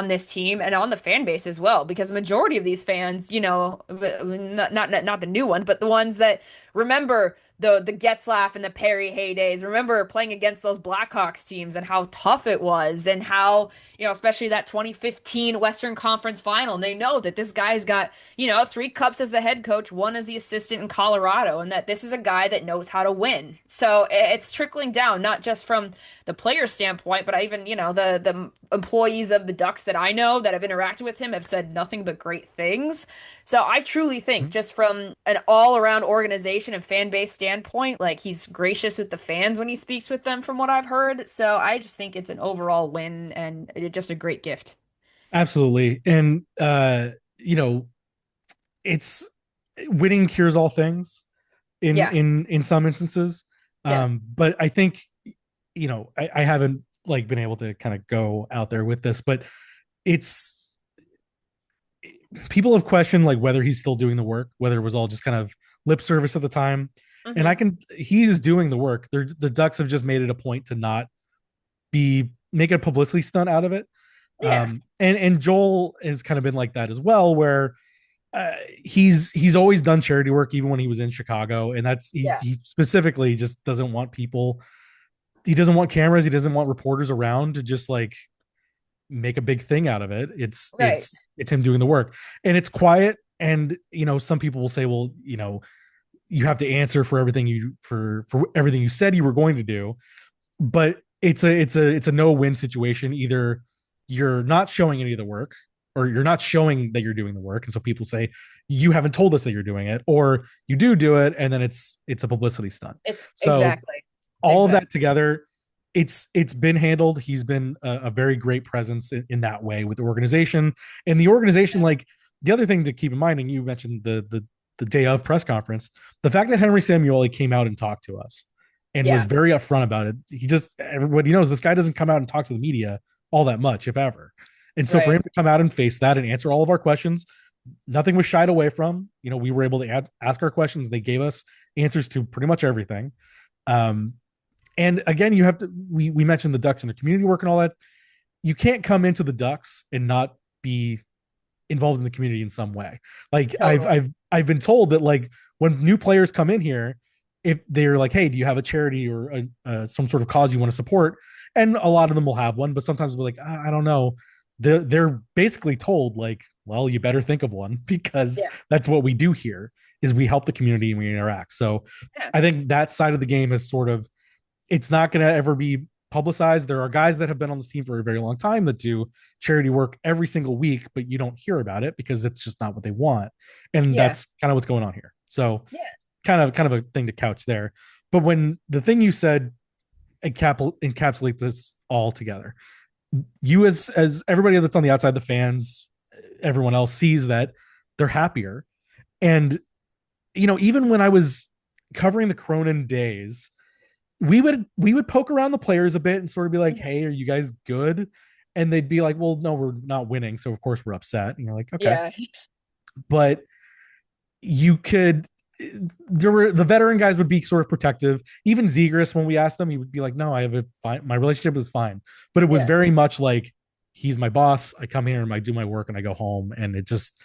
this team and on the fan base as well, because the majority of these fans, not the new ones, but the ones that remember the Getzlaff and the Perry heydays, remember playing against those Blackhawks teams and how tough it was, and how, especially that 2015 Western Conference final, and they know that this guy's got, 3 cups as the head coach, one as the assistant in Colorado, and that this is a guy that knows how to win. So it's trickling down, not just from the player standpoint, but I even, the employees of the Ducks that I know that have interacted with him have said nothing but great things. So I truly think, just from an all-around organization and fan base standpoint, like, he's gracious with the fans when he speaks with them, from what I've heard. So I just think it's an overall win, and just a great gift. Absolutely. And it's winning cures all things in Yeah, in some instances. yeah, But I think, I haven't like been able to kind of go out there with this, but it's people have questioned like whether he's still doing the work, whether it was all just kind of lip service at the time. And hmm, he's doing the work. The Ducks have just made it a point to not make a publicity stunt out of it. yeah, And Joel has kind of been like that as well, where he's always done charity work even when he was in Chicago, and yeah, he specifically just doesn't want people. He doesn't want cameras. He doesn't want reporters around to just like make a big thing out of it. right, It's him doing the work, and it's quiet. And some people will say, well, you have to answer for everything for everything you said you were going to do, but it's a no win situation. Either you're not showing any of the work, or you're not showing that you're doing the work. And so people say, you haven't told us that you're doing it, or you do it. And then it's a publicity stunt. So Exactly. all of that Exactly. together, it's been handled. He's been a very great presence in that way with the organization, and the organization. Like, the other thing to keep in mind, and you mentioned the day of press conference, the fact that Henry Samuoli came out and talked to us and was Yeah. very upfront about it. Everybody knows this guy doesn't come out and talk to the media all that much, if ever. And so for Right. him to come out and face that and answer all of our questions, nothing was shied away from. We were able to ask our questions. They gave us answers to pretty much everything. Um, and again, you have to. We mentioned the Ducks and the community work and all that. You can't come into the Ducks and not be involved in the community in some way. Like Totally. I've been told that, like, when new players come in here, if they're like, hey, do you have a charity or some sort of cause you want to support? And a lot of them will have one, but sometimes we're like, I don't know. They're basically told, like, well, you better think of one, because Yeah. that's what we do here, is we help the community and we interact. So Yeah. I think that side of the game is sort of, it's not going to ever be publicized. There are guys that have been on this team for a very long time that do charity work every single week, but you don't hear about it because it's just not what they want. And Yeah. that's kind of what's going on here. So Yeah. kind of a thing to couch there. But when the thing you said encapsulate this all together, you as everybody that's on the outside, the fans, everyone else sees that they're happier. And even when I was covering the Cronin days, we would poke around the players a bit and sort of be like, Mhm. hey, are you guys good? And they'd be like, well, no, we're not winning, so of course we're upset. And you're like, okay. Yeah. But you could, there were, the veteran guys would be sort of protective. Even Zegras, when we asked them, he would be like, no, I have a fine, my relationship is fine. But it was Yeah. very much like, he's my boss, I come here and I do my work and I go home. And it just,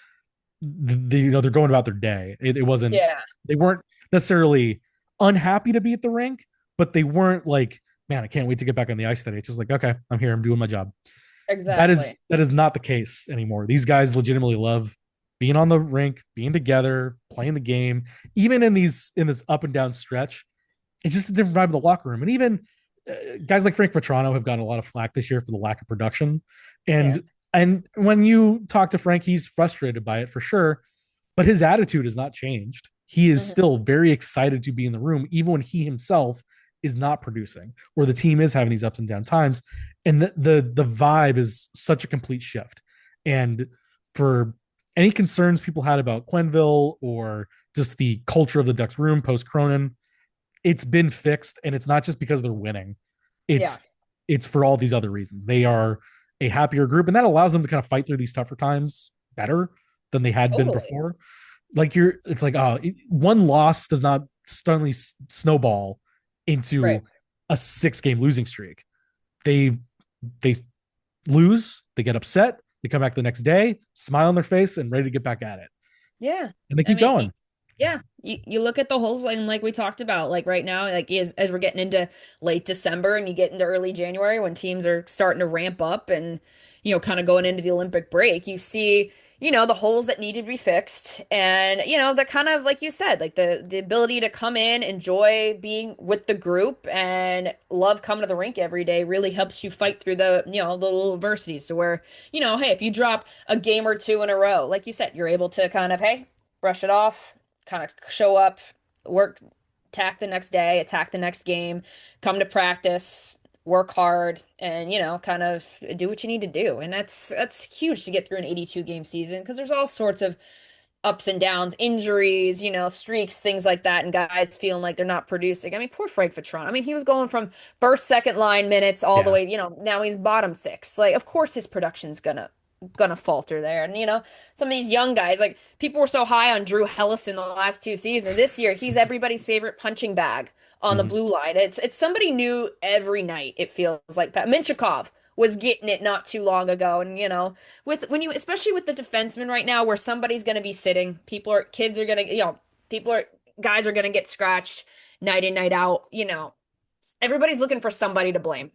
they're going about their day. It wasn't, Yeah. they weren't necessarily unhappy to be at the rink, but they weren't like, man, I can't wait to get back on the ice today. It's just like, okay, I'm here, I'm doing my job. that is Exactly. that is not the case anymore. These guys legitimately love being on the rink, being together, playing the game. Even in this up and down stretch, it's just a different vibe of the locker room. And even guys like Frank Vetrano have gotten a lot of flack this year for the lack of production. Yeah. And when you talk to Frank, he's frustrated by it for sure, but his attitude has not changed. He is Hmm. still very excited to be in the room, even when he himself is not producing, or the team is having these ups and down times. And the vibe is such a complete shift. And for any concerns people had about Quenneville or just the culture of the Ducks room post Cronin, it's been fixed. And it's not just because they're winning. Yeah. It's it's for all these other reasons. They are a happier group, and that allows them to kind of fight through these tougher times better than they had been Totally. before. Like, it's like, one loss does not suddenly snowball Right. into a 6 game losing streak. They lose, they get upset, they come back the next day, smile on their face, and ready to get back at it, Yeah. and they I keep mean, going. yeah, you look at the holes and like we talked about, like right now, like as we're getting into late December and you get into early January when teams are starting to ramp up and kind of going into the Olympic break, you see, the holes that need to be fixed and the kind of like you said, like the ability to come in, enjoy being with the group and love coming to the rink every day really helps you fight through the little adversities to where, hey, if you drop a game or two in a row, like you said, you're able to kind of, hey, brush it off, kind of show up, work, attack the next day, attack the next game, come to practice, work hard, and kind of do what you need to do. And that's huge to get through an 82 game season because there's all sorts of ups and downs, injuries, streaks, things like that, and guys feeling like they're not producing. I mean, poor Frank Vitron. I mean, he was going from first, second line minutes all the Yeah. way, now he's bottom six. Like, of course his production's gonna falter there. And some of these young guys, like people were so high on Drew Hellison the last 2 seasons. This year, he's everybody's favorite punching bag on the Mm-hmm. blue line. It's somebody new every night, it feels like. Minchikov was getting it not too long ago. And with when you especially with the defensemen right now where somebody's gonna be sitting, kids are gonna, people are guys are gonna get scratched night in, night out, everybody's looking for somebody to blame.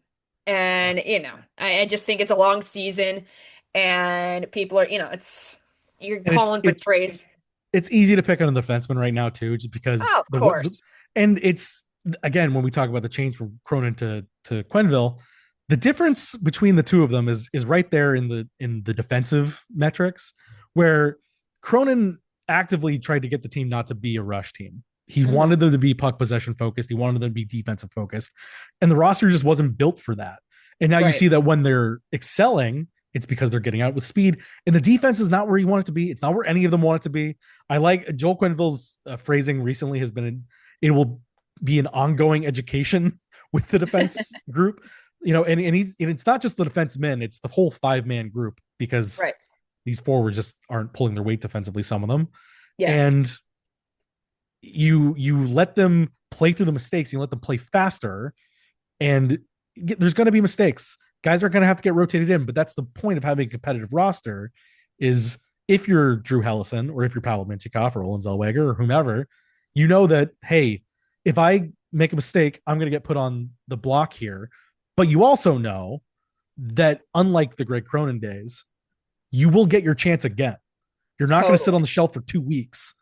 And, I just think it's a long season and people are, you're And calling for trades. it's easy to pick on the defenseman right now too, just Oh, because of course. and it's, again, when we talk about the change from Cronin to Quenneville, the difference between the two of them is right there in the defensive metrics, where Cronin actively tried to get the team not to be a rush team. He Hmm. wanted them to be puck possession focused. He wanted them to be defensive focused, and the roster just wasn't built for that. And now you Right. see that when they're excelling, it's because they're getting out with speed, and the defense is not where you want it to be. It's not where any of them want it to be. I like Joel Quenneville's phrasing recently has been, it will be an ongoing education with the defense group, and it's not just the defense men, it's the whole 5-man group, because Right. these forwards just aren't pulling their weight defensively, some of them. Yeah. And you let them play through the mistakes, you let them play faster, and there's going to be mistakes. Guys are going to have to get rotated in, but that's the point of having a competitive roster. Is if you're Drew Hellison or if you're Pavel Mintyukov or Olin Zellweger or whomever, you know that, hey, if I make a mistake, I'm going to get put on the block here. But you also know that, unlike the Greg Cronin days, you will get your chance again. You're not going to sit Totally. on the shelf for 2 weeks.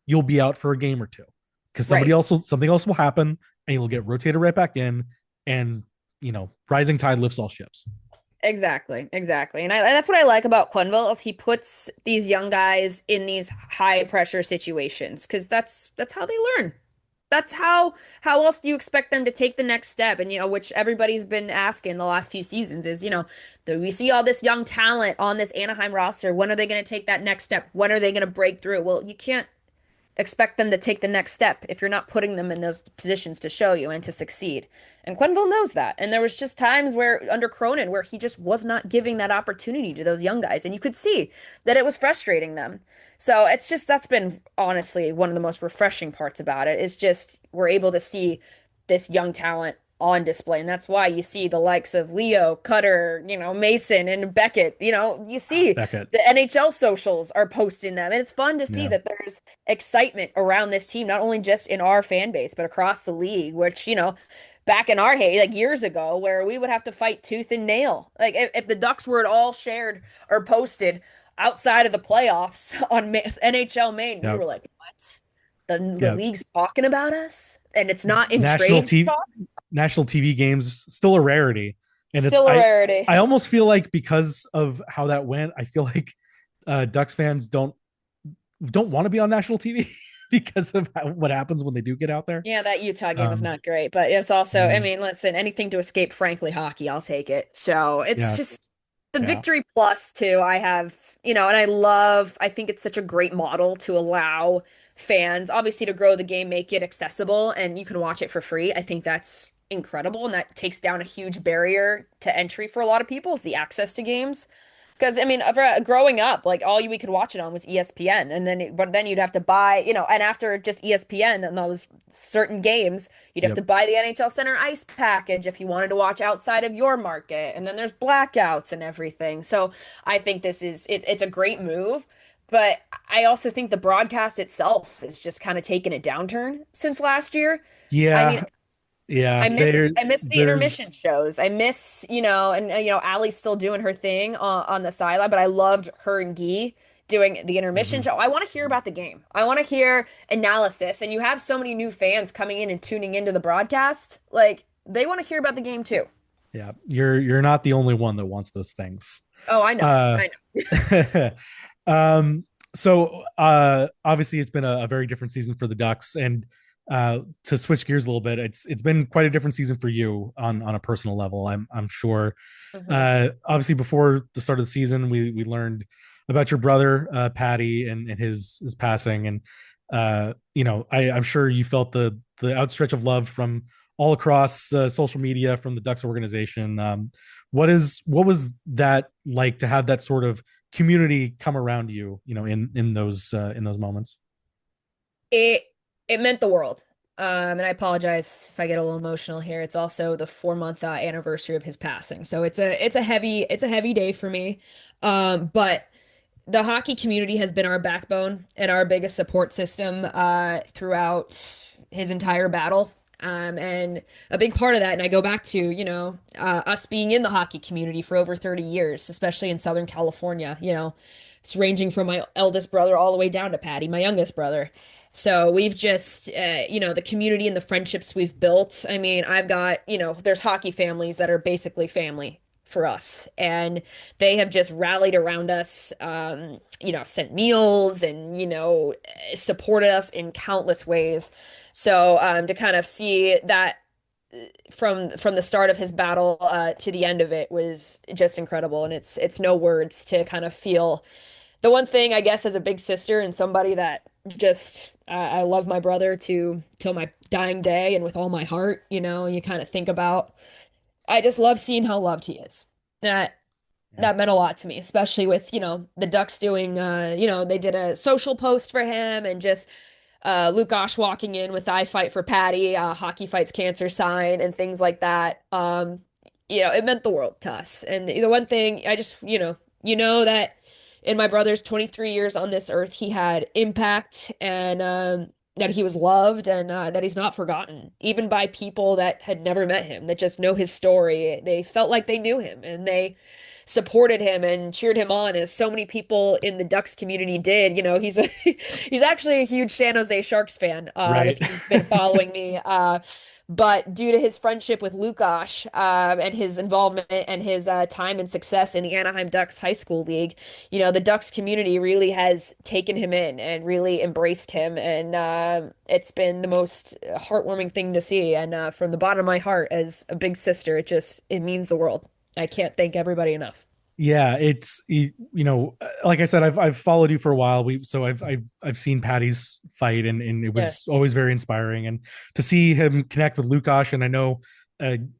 You'll be out for a game or two, because Right. something else will happen, and you'll get rotated right back in. And rising tide lifts all ships. Exactly, exactly. And that's what I like about Quenneville is he puts these young guys in these high pressure situations because that's how they learn. That's how else do you expect them to take the next step? And which everybody's been asking the last few seasons is, do we see all this young talent on this Anaheim roster? When are they going to take that next step? When are they going to break through? Well, you can't expect them to take the next step if you're not putting them in those positions to show you and to succeed. And Quenneville knows that. And there was just times where under Cronin where he just was not giving that opportunity to those young guys. And you could see that it was frustrating them. So it's just that's been honestly one of the most refreshing parts about it is just we're able to see this young talent on display. And that's why you see the likes of Leo, Cutter, Mason and Beckett. You see Beckett. the NHL socials are posting them. And it's fun to see Yeah. that there's excitement around this team, not only just in our fan base, but across the league, which, back in our heyday, like years ago, where we would have to fight tooth and nail. Like if the Ducks were at all shared or posted outside of the playoffs on NHL Main, we Yeah. were like, what? The Yeah. league's talking about us? And it's not in National trade TV talks? national TV games still a rarity. And Still a rarity. I almost feel like, because of how that went, I feel like Ducks fans don't want to be on national TV because of what happens when they do get out there. Yeah, that Utah game was Um, not great, but it's also, I yeah, mean, listen, anything to escape, frankly, hockey, I'll take it. So it's yeah, just the yeah, victory plus too. I have, and I think it's such a great model to allow fans, obviously, to grow the game, make it accessible, and you can watch it for free. I think that's incredible, and that takes down a huge barrier to entry for a lot of people is the access to games. Because I mean, growing up, like we could watch it on was ESPN, and but then you'd have to buy, and after just ESPN and those certain games, you'd have yep, to buy the NHL Center Ice package if you wanted to watch outside of your market, and then there's blackouts and everything. So I think it's a great move, but I also think the broadcast itself is just kind of taken a downturn since last year. I mean, yeah, yeah. I miss the intermission There's shows. I miss, and Allie's still doing her thing on the sideline, but I loved her and Guy doing the intermission mhm. show. I want to hear about the game. I want to hear analysis. And you have so many new fans coming in and tuning into the broadcast. Like they want to hear about the game too. Yeah. You're not the only one that wants those things. Oh, I know. Uh, I know. um, so obviously it's been a very different season for the Ducks, and to switch gears a little bit, it's been quite a different season for you on a personal level. I'm sure. Mhm. Obviously, before the start of the season, we learned about your brother Paddy and his passing, and I'm sure you felt the outstretch of love from all across social media from the Ducks organization. What was that like to have that sort of community come around you, in those moments? It it meant the world. And I apologize if I get a little emotional here. It's also the 4 month anniversary of his passing, so it's a heavy day for me. But the hockey community has been our backbone and our biggest support system throughout his entire battle. And a big part of that, and I go back to, us being in the hockey community for over 30 years, especially in Southern California, it's ranging from my eldest brother all the way down to Patty, my youngest brother. So we've just, the community and the friendships we've built. I mean, I've got, there's hockey families that are basically family for us, and they have just rallied around us, sent meals and, supported us in countless ways. So to kind of see that from the start of his battle to the end of it was just incredible, and it's no words to kind of feel the one thing, I guess, as a big sister and somebody that just I love my brother to till my dying day and with all my heart, you kind of think about I just love seeing how loved he is. That Yeah. that meant a lot to me, especially with, the Ducks doing they did a social post for him and just Lukáš walking in with I fight for Paddy, hockey fights cancer sign and things like that. It meant the world to us. And the one thing I just, that in my brother's 23 years on this earth, he had impact and that he was loved and that he's not forgotten, even by people that had never met him, that just know his story. They felt like they knew him and they supported him and cheered him on as so many people in the Ducks community did. He's actually a huge San Jose Sharks fan, Right. if you've been following me. But due to his friendship with Lukáš, and his involvement and his time and success in the Anaheim Ducks High School League, the Ducks community really has taken him in and really embraced him. And it's been the most heartwarming thing to see. And from the bottom of my heart, as a big sister, it means the world. I can't thank everybody enough. Yeah, it's like I said, I've followed you for a while. I've seen Paddy's fight, and it Yeah. was always very inspiring. And to see him connect with Lukáš, and I know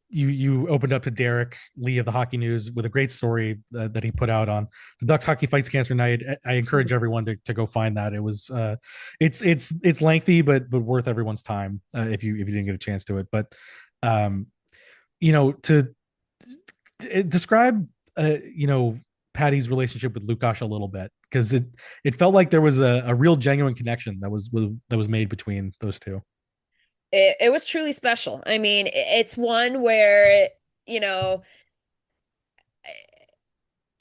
you opened up to Derek Lee of the Hockey News with a great story that he put out on the Ducks Hockey Fights Cancer Night. I encourage everyone to go find that. It was it's lengthy, but worth everyone's time if you didn't get a chance to it. But um, to describe Paddy's relationship with Lukáš a little bit, because it felt like there was a real genuine connection that was made between those two. It was truly special. I mean, it's one where, you know,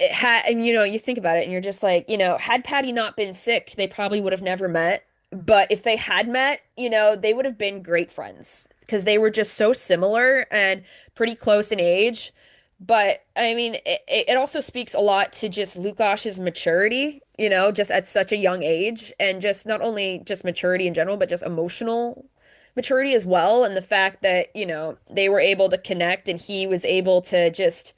it had, and you think about it and you're just like, had Paddy not been sick, they probably would have never met. But if they had met, they would have been great friends because they were just so similar and pretty close in age. But I mean, it also speaks a lot to just Lukáš's maturity, just at such a young age, and just not only just maturity in general, but just emotional maturity as well. And the fact that, they were able to connect and he was able to just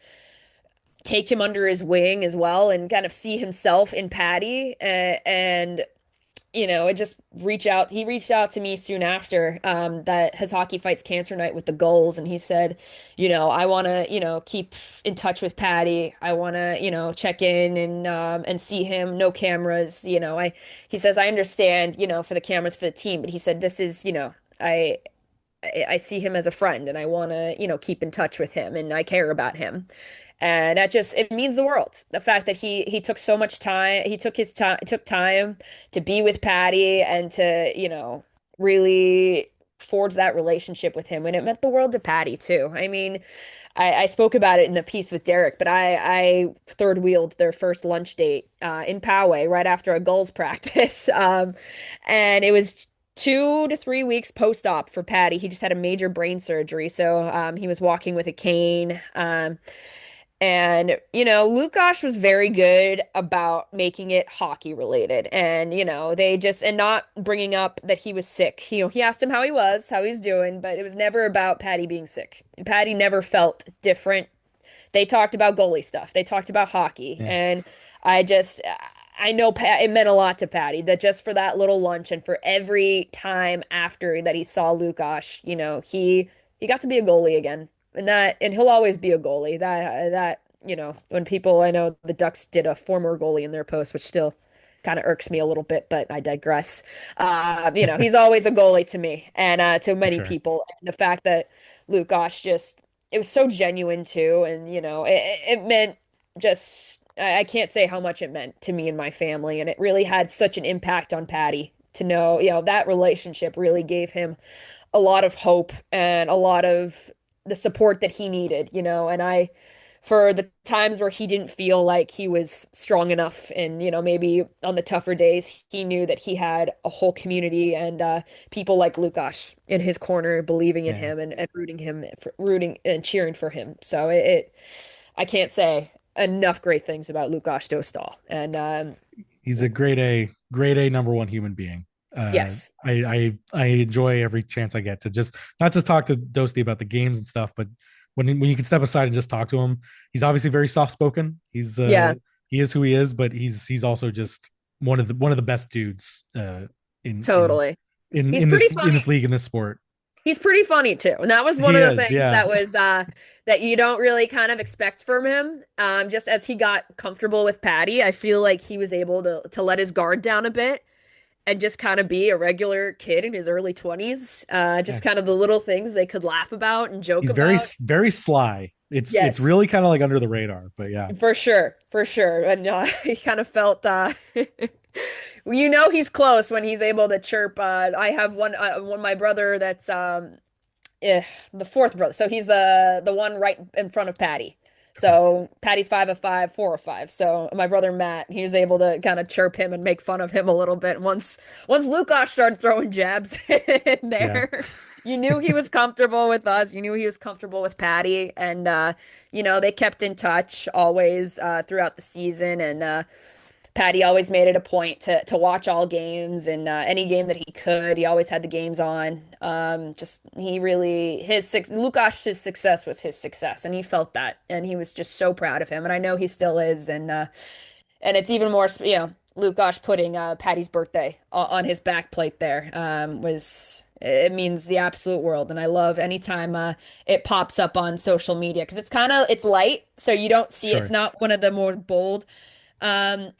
take him under his wing as well and kind of see himself in Paddy, and it just he reached out to me soon after that his hockey fights cancer night with the goals, and he said, I want to, keep in touch with Paddy. I want to, check in and see him. No cameras, he says, I understand, for the cameras for the team, but he said, this is, I see him as a friend and I want to, keep in touch with him and I care about him. And that just it means the world. The fact that he took so much time, he took time to be with Paddy and to, really forge that relationship with him. And it meant the world to Paddy too. I mean, I spoke about it in the piece with Derek, but I third wheeled their first lunch date in Poway right after a goals practice. And it was 2 to 3 weeks post-op for Paddy. He just had a major brain surgery, so he was walking with a cane. And, Lukáš was very good about making it hockey related. And, and not bringing up that he was sick. He asked him how he was, how he's doing, but it was never about Paddy being sick. Paddy never felt different. They talked about goalie stuff. They talked about hockey. Yeah. And I just, I know it meant a lot to Paddy that just for that little lunch and for every time after that he saw Lukáš, he got to be a goalie again. And he'll always be a goalie. When people, I know the Ducks did a former goalie in their post, which still kind of irks me a little bit, but I digress. He's always a goalie to me and to For many sure. people. And the fact that Lukáš just, it was so genuine too. And, it meant just, I can't say how much it meant to me and my family. And it really had such an impact on Paddy to know, that relationship really gave him a lot of hope and a lot of the support that he needed, and for the times where he didn't feel like he was strong enough, and maybe on the tougher days, he knew that he had a whole community and people like Lukáš in his corner, believing in Yeah. him and rooting and cheering for him. So I can't say enough great things about Lukáš Dostál. And He's a grade A number one human being. yes, I enjoy every chance I get to just not just talk to Dosti about the games and stuff, but when you can step aside and just talk to him, he's obviously very soft spoken. yeah, He is who he is, but he's also just one of the best dudes in in totally. He's in pretty this funny. league, in this sport. He's pretty funny too. And that was one He of the is, things yeah. that was that you don't really kind of expect from him. Just as he got comfortable with Paddy, I feel like he was able to let his guard down a bit and just kind of be a regular kid in his early 20s. Yeah. Just kind of the little things they could laugh about and joke He's very about. very sly. It's Yes, really kind of like under the radar, but yeah. for sure, for sure. And he kind of felt he's close when he's able to chirp. I have one my brother that's the fourth brother. So he's the one right in front of Paddy. Okay. So Paddy's 5 of 5, 4 of 5. So my brother Matt, he was able to kind of chirp him and make fun of him a little bit. Once Lukáš started throwing jabs in Yeah. there, you knew he was comfortable with us. You knew he was comfortable with Paddy, and they kept in touch always throughout the season, and Paddy always made it a point to watch all games and any game that he could. He always had the games on. Just he really Lukáš's success was his success, and he felt that, and he was just so proud of him. And I know he still is, and it's even more, Lukáš putting Paddy's birthday on his back plate there was. It means the absolute world, and I love anytime it pops up on social media because it's light, so you don't see it's Sure. not one of the more bold um,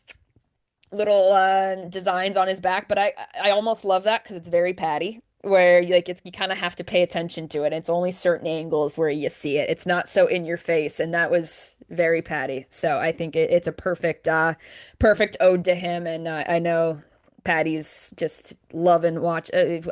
little designs on his back, but I almost love that because it's very Paddy, where you kind of have to pay attention to it. It's only certain angles where you see it. It's not so in your face, and that was very Paddy. So I think it's a perfect ode to him, and I know Paddy's just loving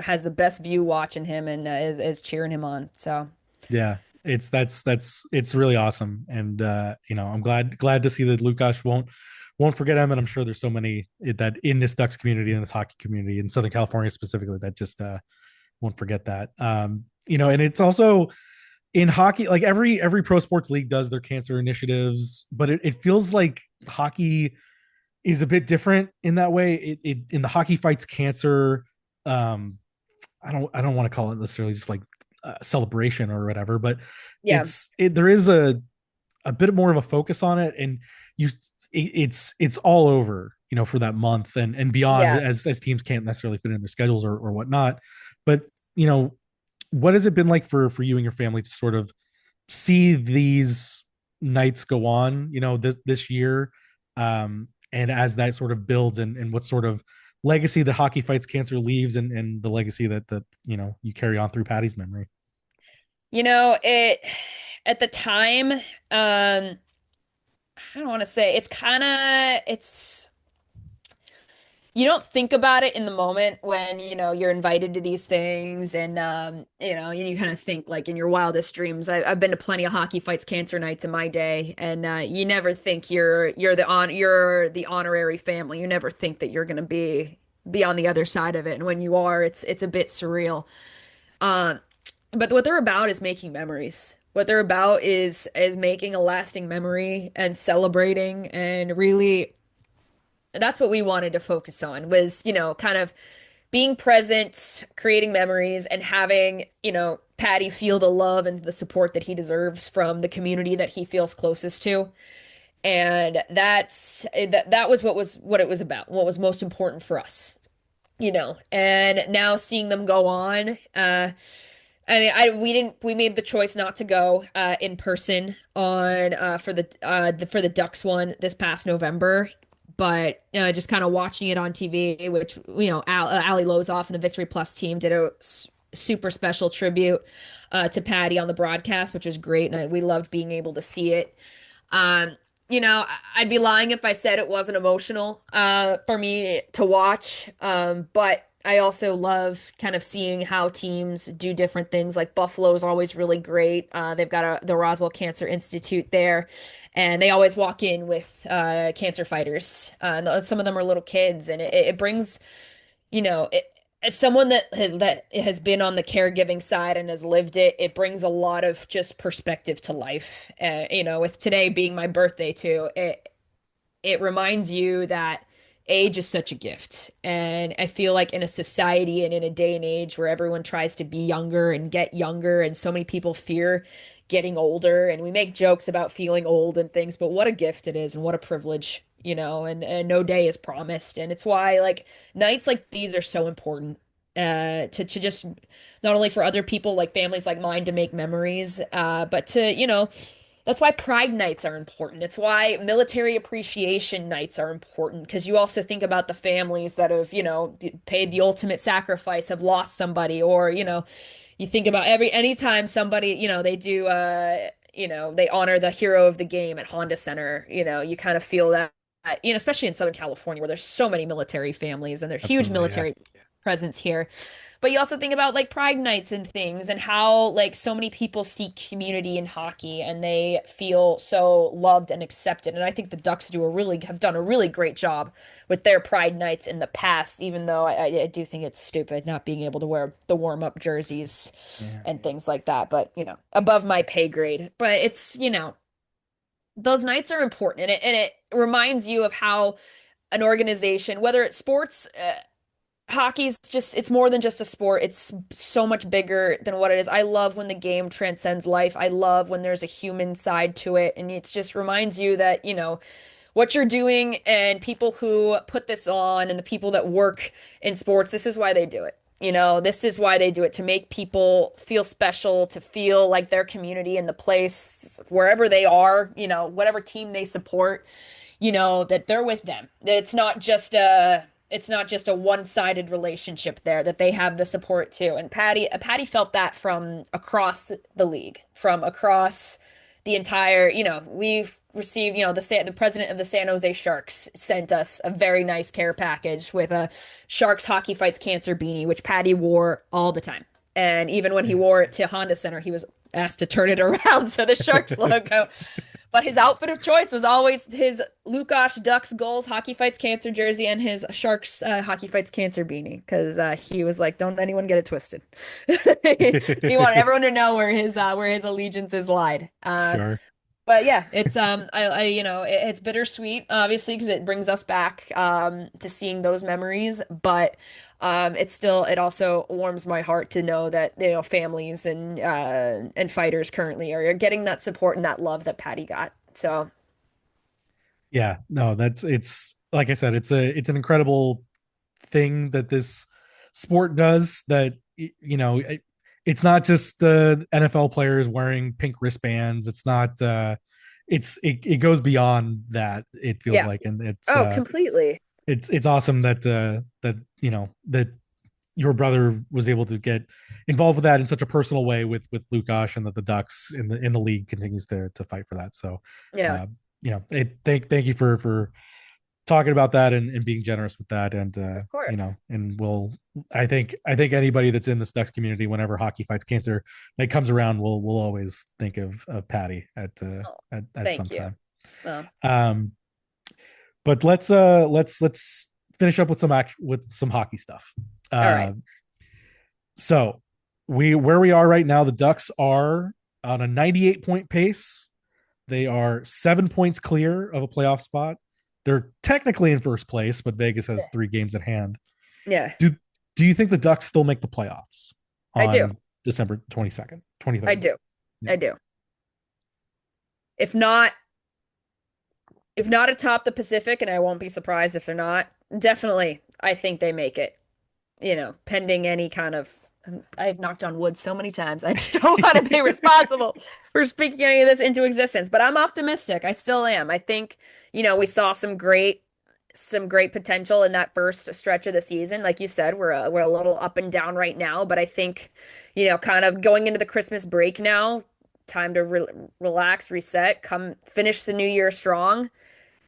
has the best view watching him and is cheering him on. So Yeah, that's it's really awesome, and I'm glad to see that Lukáš won't forget him, and I'm sure there's so many that in this Ducks community, in this hockey community in Southern California specifically, that just won't forget that. And it's also in hockey, like every pro sports league does their cancer initiatives, but it feels like hockey is a bit different in that way. It in the Hockey Fights Cancer, um, I don't want to call it necessarily just like celebration or whatever, but yeah, there is a bit more of a focus on it, and you it's all over, for that month and beyond, yeah. as teams can't necessarily fit in their schedules or whatnot. But what has it been like for you and your family to sort of see these nights go on, this year, and as that sort of builds, and what sort of legacy that Hockey Fights Cancer leaves, and the legacy that you carry on through Paddy's memory. It at the time, I don't want to say it's you don't think about it in the moment when you're invited to these things, and you kind of think like in your wildest dreams. I've been to plenty of Hockey Fights Cancer nights in my day, and you never think you're the honorary family. You never think that you're gonna be on the other side of it, and when you are, it's a bit surreal. Um, but what they're about is making memories. What they're about is making a lasting memory and celebrating, and really that's what we wanted to focus on was, kind of being present, creating memories, and having, Paddy feel the love and the support that he deserves from the community that he feels closest to. And that was what it was about, what was most important for us, And now seeing them go on, I mean, we made the choice not to go in person on for the Ducks one this past November, but just kind of watching it on TV, which Ali Lozoff and the Victory Plus team did a super special tribute to Paddy on the broadcast, which was great, and we loved being able to see it. Um, I'd be lying if I said it wasn't emotional for me to watch, but I also love kind of seeing how teams do different things. Like Buffalo is always really great. They've got the Roswell Cancer Institute there, and they always walk in with cancer fighters. Some of them are little kids, and it brings, as someone that has been on the caregiving side and has lived it, it brings a lot of just perspective to life. With today being my birthday too, it reminds you that age is such a gift. And I feel like in a society and in a day and age where everyone tries to be younger and get younger, and so many people fear getting older, and we make jokes about feeling old and things, but what a gift it is and what a privilege, and no day is promised. And it's why like nights like these are so important. To just not only for other people like families like mine to make memories, but to, that's why Pride nights are important. It's why military appreciation nights are important because you also think about the families that have, paid the ultimate sacrifice, have lost somebody, or, you think about anytime somebody, they do, they honor the hero of the game at Honda Center, you kind of feel that, especially in Southern California where there's so many military families and there's huge Absolutely, yeah. military presence here. But you also think about like pride nights and things and how like so many people seek community in hockey and they feel so loved and accepted. And I think the Ducks have done a really great job with their pride nights in the past, even though I do think it's stupid not being able to wear the warm-up jerseys Yeah. and things like that. But, above my pay grade. But it's, those nights are important and it reminds you of how an organization, whether it's sports, hockey's just it's more than just a sport. It's so much bigger than what it is. I love when the game transcends life. I love when there's a human side to it and it just reminds you that, what you're doing and people who put this on and the people that work in sports, this is why they do it. This is why they do it to make people feel special, to feel like their community and the place wherever they are, whatever team they support, that they're with them. That it's not just a one-sided relationship there, that they have the support too. And Paddy felt that from across the league, from across the entire, we've received, the president of the San Jose Sharks sent us a very nice care package with a Sharks Hockey Fights Cancer beanie, which Paddy wore all the time. And even when he wore it to Honda Center, he was asked to turn it around so the Sharks logo. But his outfit of choice was always his Lukáš Ducks goals Hockey Fights Cancer jersey and his Sharks Hockey Fights Cancer beanie because he was like, don't anyone get it twisted. He wanted everyone to know where his allegiances lied. Sure. But yeah, it's it's bittersweet obviously because it brings us back to seeing those memories, but it also warms my heart to know that families and fighters currently are getting that support and that love that Paddy got. So Yeah, no, it's like I said, it's an incredible thing that this sport does that it's not just the NFL players wearing pink wristbands. It's not it goes beyond that, it feels yeah. like, and Oh, completely. it's awesome that that your brother was able to get involved with that in such a personal way with Lukáš, and that the Ducks in the league continues to fight for that. So Yeah, uh thank you for talking about that and being generous with that. And of course. and I think anybody that's in this Ducks community, whenever Hockey Fights Cancer that comes around, will always think of Paddy Oh, at some thank you. time. Well, um but let's finish up with some hockey stuff. all right. uh so where we are right now, the Ducks are on a 98-point pace. They are 7 points clear of a playoff spot. They're technically in first place, but Vegas has 3 games at hand. Yeah, Do you think the Ducks still make the playoffs I do. on December 22nd, I 23rd? do. Yeah. I do. If not, if not atop the Pacific, and I won't be surprised if they're not, definitely I think they make it. Pending any kind of. I've knocked on wood so many times. I just don't want to be responsible for speaking any of this into existence, but I'm optimistic. I still am. I think, we saw some great potential in that first stretch of the season. Like you said, we're a little up and down right now, but I think, kind of going into the Christmas break now, time to relax, reset, come finish the new year strong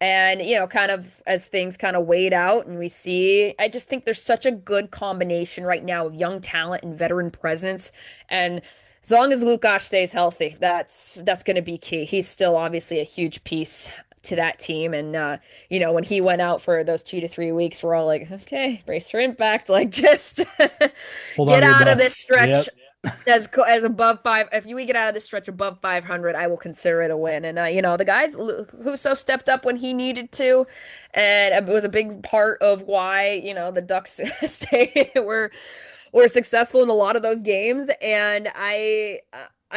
And, kind of as things kind of wait out and we see, I just think there's such a good combination right now of young talent and veteran presence. And as long as Lukáš stays healthy, that's going to be key. He's still obviously a huge piece to that team. And, when he went out for those 2 to 3 weeks, we're all like, okay, brace for impact. Like, just Hold on get to your out of this butts. stretch Yep. as above five. If we get out of this stretch above 500, I will consider it a win. And the guys who so stepped up when he needed to, and it was a big part of why the Ducks stay were successful in a lot of those games. And I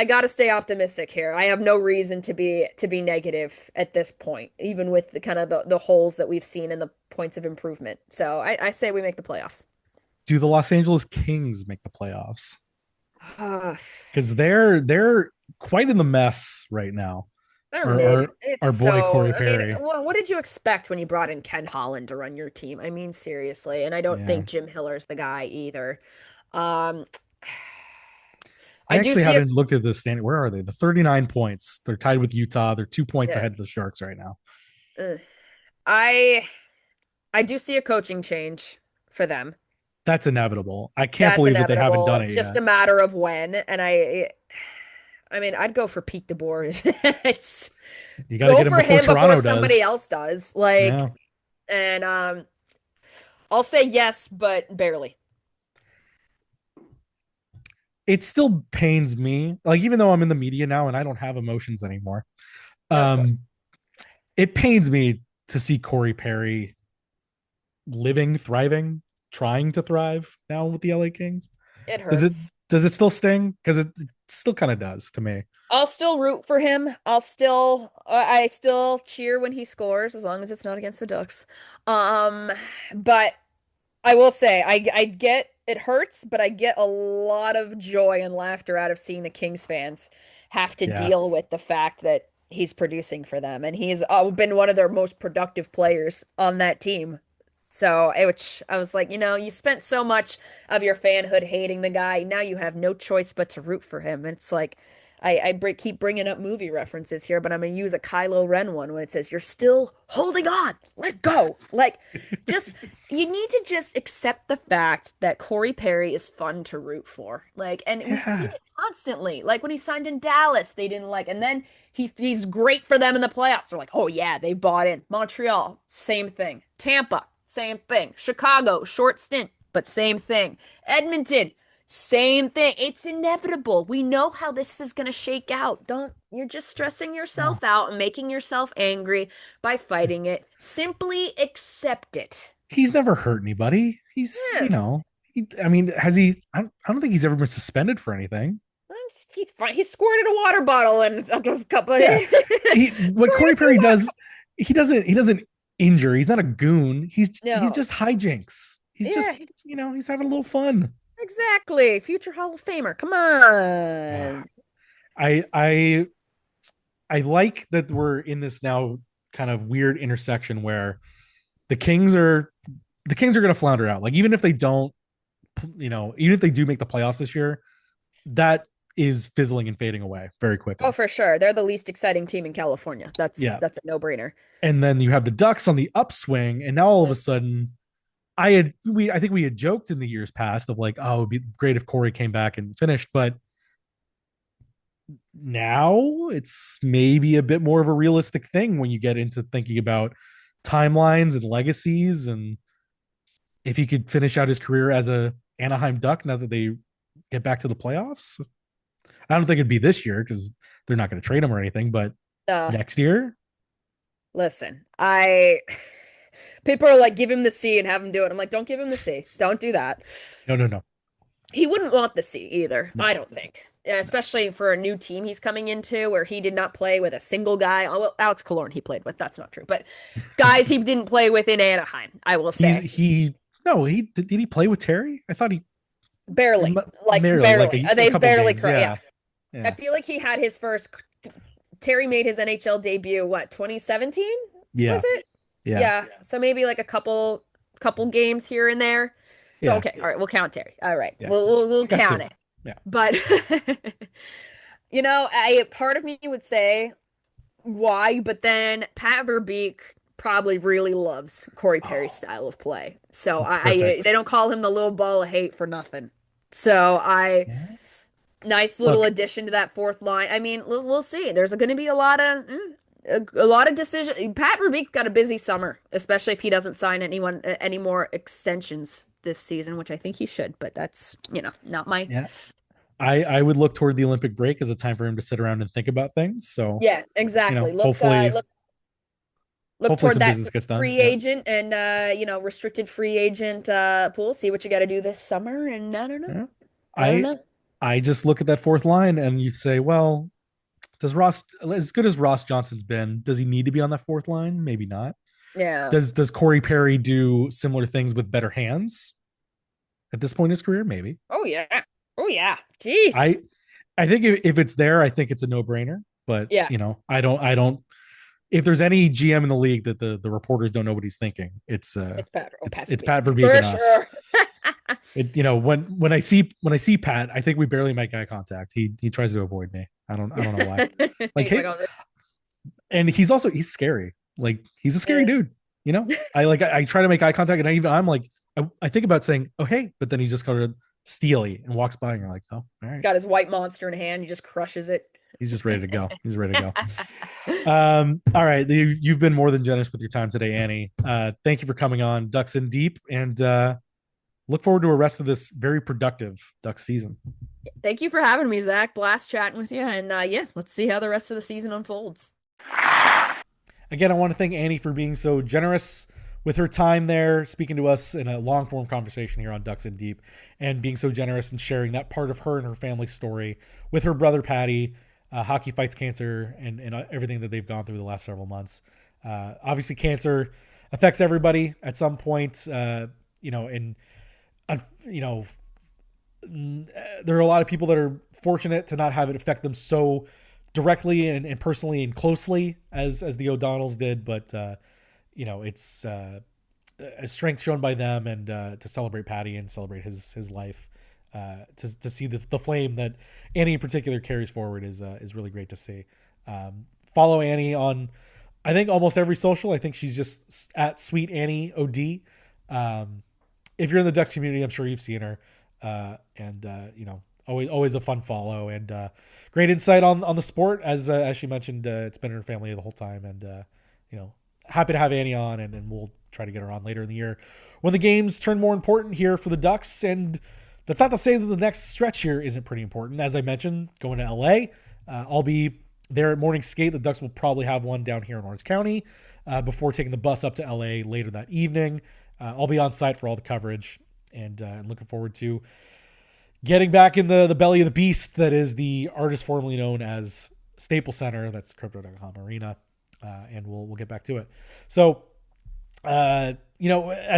got to stay optimistic here. I have no reason to be negative at this point, even with the kind of the holes that we've seen and the points of improvement. So I say we make the playoffs. Do the Los Angeles Kings make the playoffs? Ah, Because they're quite in the mess right now. they're Our mid. our, It's our boy so, Corey I mean, Perry. what did you expect when you brought in Ken Holland to run your team? I mean, seriously. And I don't Yeah. think Jim Hiller's the guy either. Um, I I do actually see haven't looked at the standing. Where are they? The 39 points. They're tied with Utah. They're 2 points yeah, ahead of the Sharks right now. uh, I I do see a coaching change for them. That's inevitable. I can't That's believe that they haven't inevitable. done It's it just yet. a matter of when. And I mean, I'd go for Pete DeBoer. It's You got to go get him for before him before Toronto somebody does. else does. Like, Yeah. and I'll say yes, but barely. It still pains me. Like, even though I'm in the media now and I don't have emotions anymore, No, of um, course. it pains me to see Corey Perry living, thriving, trying to thrive now with the LA Kings. It Does it hurts. does it still sting? Because it still kind of does to me. I'll still root for him. I still cheer when he scores as long as it's not against the Ducks. Um, but I will say I get it hurts, but I get a lot of joy and laughter out of seeing the Kings fans have to Yeah. deal with the fact that he's producing for them and he's been one of their most productive players on that team. So, which I was like, you spent so much of your fanhood hating the guy. Now you have no choice but to root for him. And it's like, keep bringing up movie references here, but I'm going to use a Kylo Ren one when it says, "You're still holding on. Let go." Like, just, you need to just accept the fact that Corey Perry is fun to root for. Like, and we see Yeah. it constantly. Like, when he signed in Dallas, they didn't like, and then he's great for them in the playoffs. They're like, oh, yeah, they bought in. Montreal, same thing. Tampa, same thing. Chicago, short stint, but same thing. Edmonton, same thing. It's inevitable. We know how this is going to shake out. You're just stressing No. yourself out and making yourself angry by fighting it. Simply accept it. He's never hurt anybody. He's, Yes. I mean, has he? I don't think he's ever been suspended for anything. He's fine. He squirted a water bottle and a couple. Yeah. What Squirted Corey a few Perry water. does, he doesn't injure. He's not a goon. He's No. just hijinks. He's Yeah, just, he's having a little fun. exactly. Future Hall of Famer. Come Ah. on. I I like that we're in this now kind of weird intersection where the Kings are the Kings are going to flounder out. Like, even if they don't, even if they do make the playoffs this year, that is fizzling and fading away very Oh, quickly. for sure. They're the least exciting team in California. That's Yeah. that's a no-brainer. And then you have the Ducks on the upswing, and now all of a sudden, I think we had joked in the years past of like, oh, it'd be great if Corey came back and finished, but now it's maybe a bit more of a realistic thing when you get into thinking about timelines and legacies, and if he could finish out his career as a Anaheim Duck now that they get back to the playoffs. I don't think it'd be this year because they're not going to trade him or anything, but Uh, next year. listen, people are like, give him the C and have him do it. I'm like, don't give him the C. Don't do that. No, no, no, He wouldn't want the C either. no. I don't think. Especially for a new team he's coming into where he did not play with a single guy. Oh, well, Alex Killorn he played with. That's not true. But guys he didn't play with in Anaheim, I will He's say. he no he did he play with Terry? I thought he Barely. Like merely like barely. a They couple barely games. yeah. Yeah, I yeah, feel like he had his first Terry made his NHL debut, what, 2017? Was yeah, it? yeah, Yeah. So maybe like a couple games here and there. So yeah, okay, all right, we'll count Terry. All right. yeah. We'll I got count two. it. Yeah, But I part of me would say why, but then Pat Verbeek probably really loves Corey Perry's style of play. So Perfect. they don't call him the little ball of hate for nothing. So Yeah. nice little Look, addition to that fourth line. I mean, we'll see. There's going to be a lot of decisions. Pat Verbeek's got a busy summer, especially if he doesn't sign any more extensions this season, which I think he should. But that's not my. yeah. I would look toward the Olympic break as a time for him to sit around and think about things. So, Yeah, exactly. hopefully Look hopefully toward some that business gets done. free Yeah. agent and restricted free agent pool. See what you got to do this summer, and I don't know. Yeah. I don't I know. I just look at that fourth line and you say, well, does Ross, as good as Ross Johnson's been, does he need to be on that fourth line? Maybe not. Yeah. Does Corey Perry do similar things with better hands at this point in his career? Maybe. Oh yeah. Oh yeah. Jeez. I I think if it's there, I think it's a no brainer. But Yeah. I don't. If there's any GM in the league that the reporters don't know what he's thinking, it's It's Pat. Oh, Pat it's Verbeek. Pat Verbeek For and us. sure. When I see Pat, I think we barely make eye contact. He tries to avoid me. I don't know why. Like, He's like, hey, oh, this. and he's scary. Like, he's a scary Yeah. dude. I try to make eye contact, and I'm like, I think about saying, oh hey, but then he just kind of steely and walks by, and you're like, oh, all right. Got his white monster in hand. He just crushes it. He's just ready to go. He's ready to go. All right. You've been more than generous with your time today, Annie. Thank you for coming on Ducks in Deep, and look forward to a rest of this very productive Ducks season. Thank you for having me, Zach. Blast chatting with you. And yeah, let's see how the rest of the season unfolds. Again, I want to thank Annie for being so generous with her time there, speaking to us in a long form conversation here on Ducks in Deep, and being so generous and sharing that part of her and her family's story with her brother, Paddy. Hockey fights cancer and everything that they've gone through the last several months. Obviously, cancer affects everybody at some point, and there are a lot of people that are fortunate to not have it affect them so directly and personally and closely as the O'Donnells did. But, it's a strength shown by them, and to celebrate Paddy and celebrate his life. To see the flame that Annie in particular carries forward is really great to see. Follow Annie on, I think, almost every social. I think she's just at Sweet Annie OD. If you're in the Ducks community, I'm sure you've seen her. Always a fun follow, and great insight on the sport. As she mentioned, it's been in her family the whole time, and happy to have Annie on, and we'll try to get her on later in the year when the games turn more important here for the Ducks. And that's not to say that the next stretch here isn't pretty important. As I mentioned, going to LA, I'll be there at morning skate. The Ducks will probably have one down here in Orange County before taking the bus up to LA later that evening. I'll be on site for all the coverage, and looking forward to getting back in the belly of the beast that is the artist formerly known as Staples Center. That's Crypto.com Arena, and we'll get back to it. So, as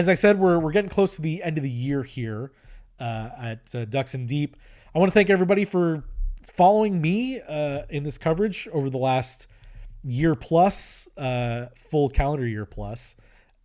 I said, we're getting close to the end of the year here. At Ducks in Deep. I want to thank everybody for following me in this coverage over the last year plus, full calendar year plus,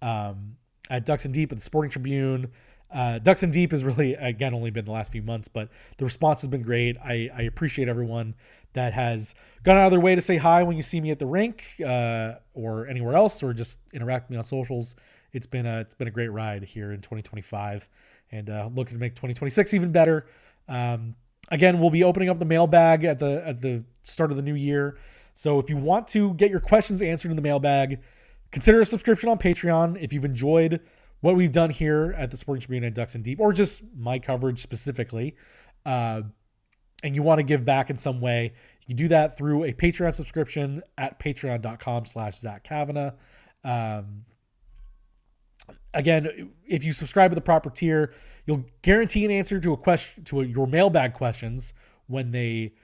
at Ducks in Deep, at the Sporting Tribune. Ducks in Deep has really, again, only been the last few months, but the response has been great. I appreciate everyone that has gone out of their way to say hi when you see me at the rink or anywhere else, or just interact with me on socials. It's been a great ride here in 2025. And looking to make 2026 even better. Again, we'll be opening up the mailbag at the start of the new year. So if you want to get your questions answered in the mailbag, consider a subscription on Patreon. If you've enjoyed what we've done here at the Sporting Tribune and Ducks in Deep, or just my coverage specifically, and you want to give back in some way, you can do that through a Patreon subscription at patreon.com/Zach Cavanagh. Again, if you subscribe to the proper tier, you'll guarantee an answer to your mailbag questions when they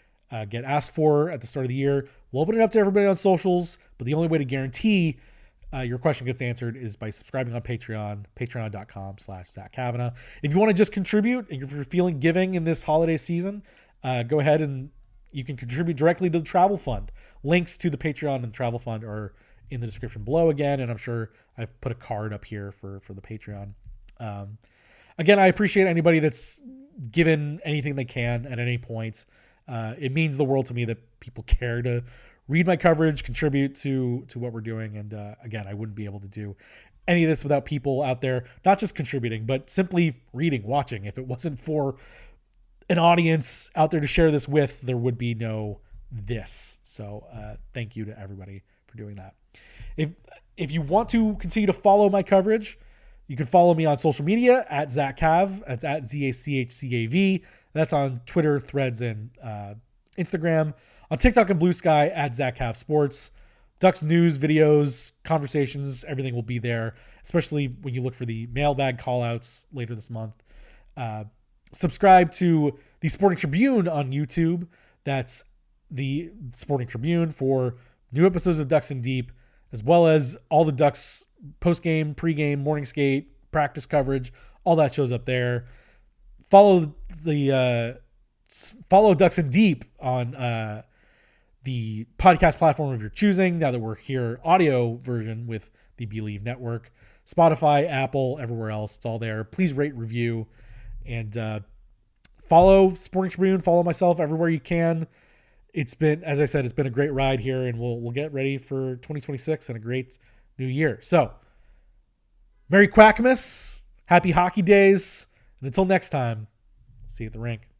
get asked for at the start of the year. We'll open it up to everybody on socials, but the only way to guarantee your question gets answered is by subscribing on Patreon, patreon.com/Zach Cavanagh. If you want to just contribute, and if you're feeling giving in this holiday season, go ahead and you can contribute directly to the travel fund. Links to the Patreon and the travel fund are in the description below again, and I'm sure I've put a card up here for the Patreon. Again, I appreciate anybody that's given anything they can at any point. It means the world to me that people care to read my coverage, contribute to what we're doing. And again, I wouldn't be able to do any of this without people out there, not just contributing, but simply reading, watching. If it wasn't for an audience out there to share this with, there would be no this. So thank you to everybody for doing that. If you want to continue to follow my coverage, you can follow me on social media at Zach Cav. That's at ZACHCAV. That's on Twitter, Threads, and Instagram. On TikTok and Blue Sky at Zach Cav Sports. Ducks news, videos, conversations, everything will be there, especially when you look for the mailbag callouts later this month. Subscribe to the Sporting Tribune on YouTube. That's the Sporting Tribune for new episodes of Ducks in Deep, as well as all the Ducks post-game, pre-game, morning skate, practice coverage. All that shows up there. Follow Ducks in Deep on the podcast platform of your choosing, now that we're here audio version with the Believe Network. Spotify, Apple, everywhere else. It's all there. Please rate, review, and follow Sporting Tribune. Follow myself everywhere you can. It's been, as I said, it's been a great ride here, and we'll get ready for 2026 and a great new year. So, Merry Quackmas, Happy Hockey Days, and until next time, see you at the rink.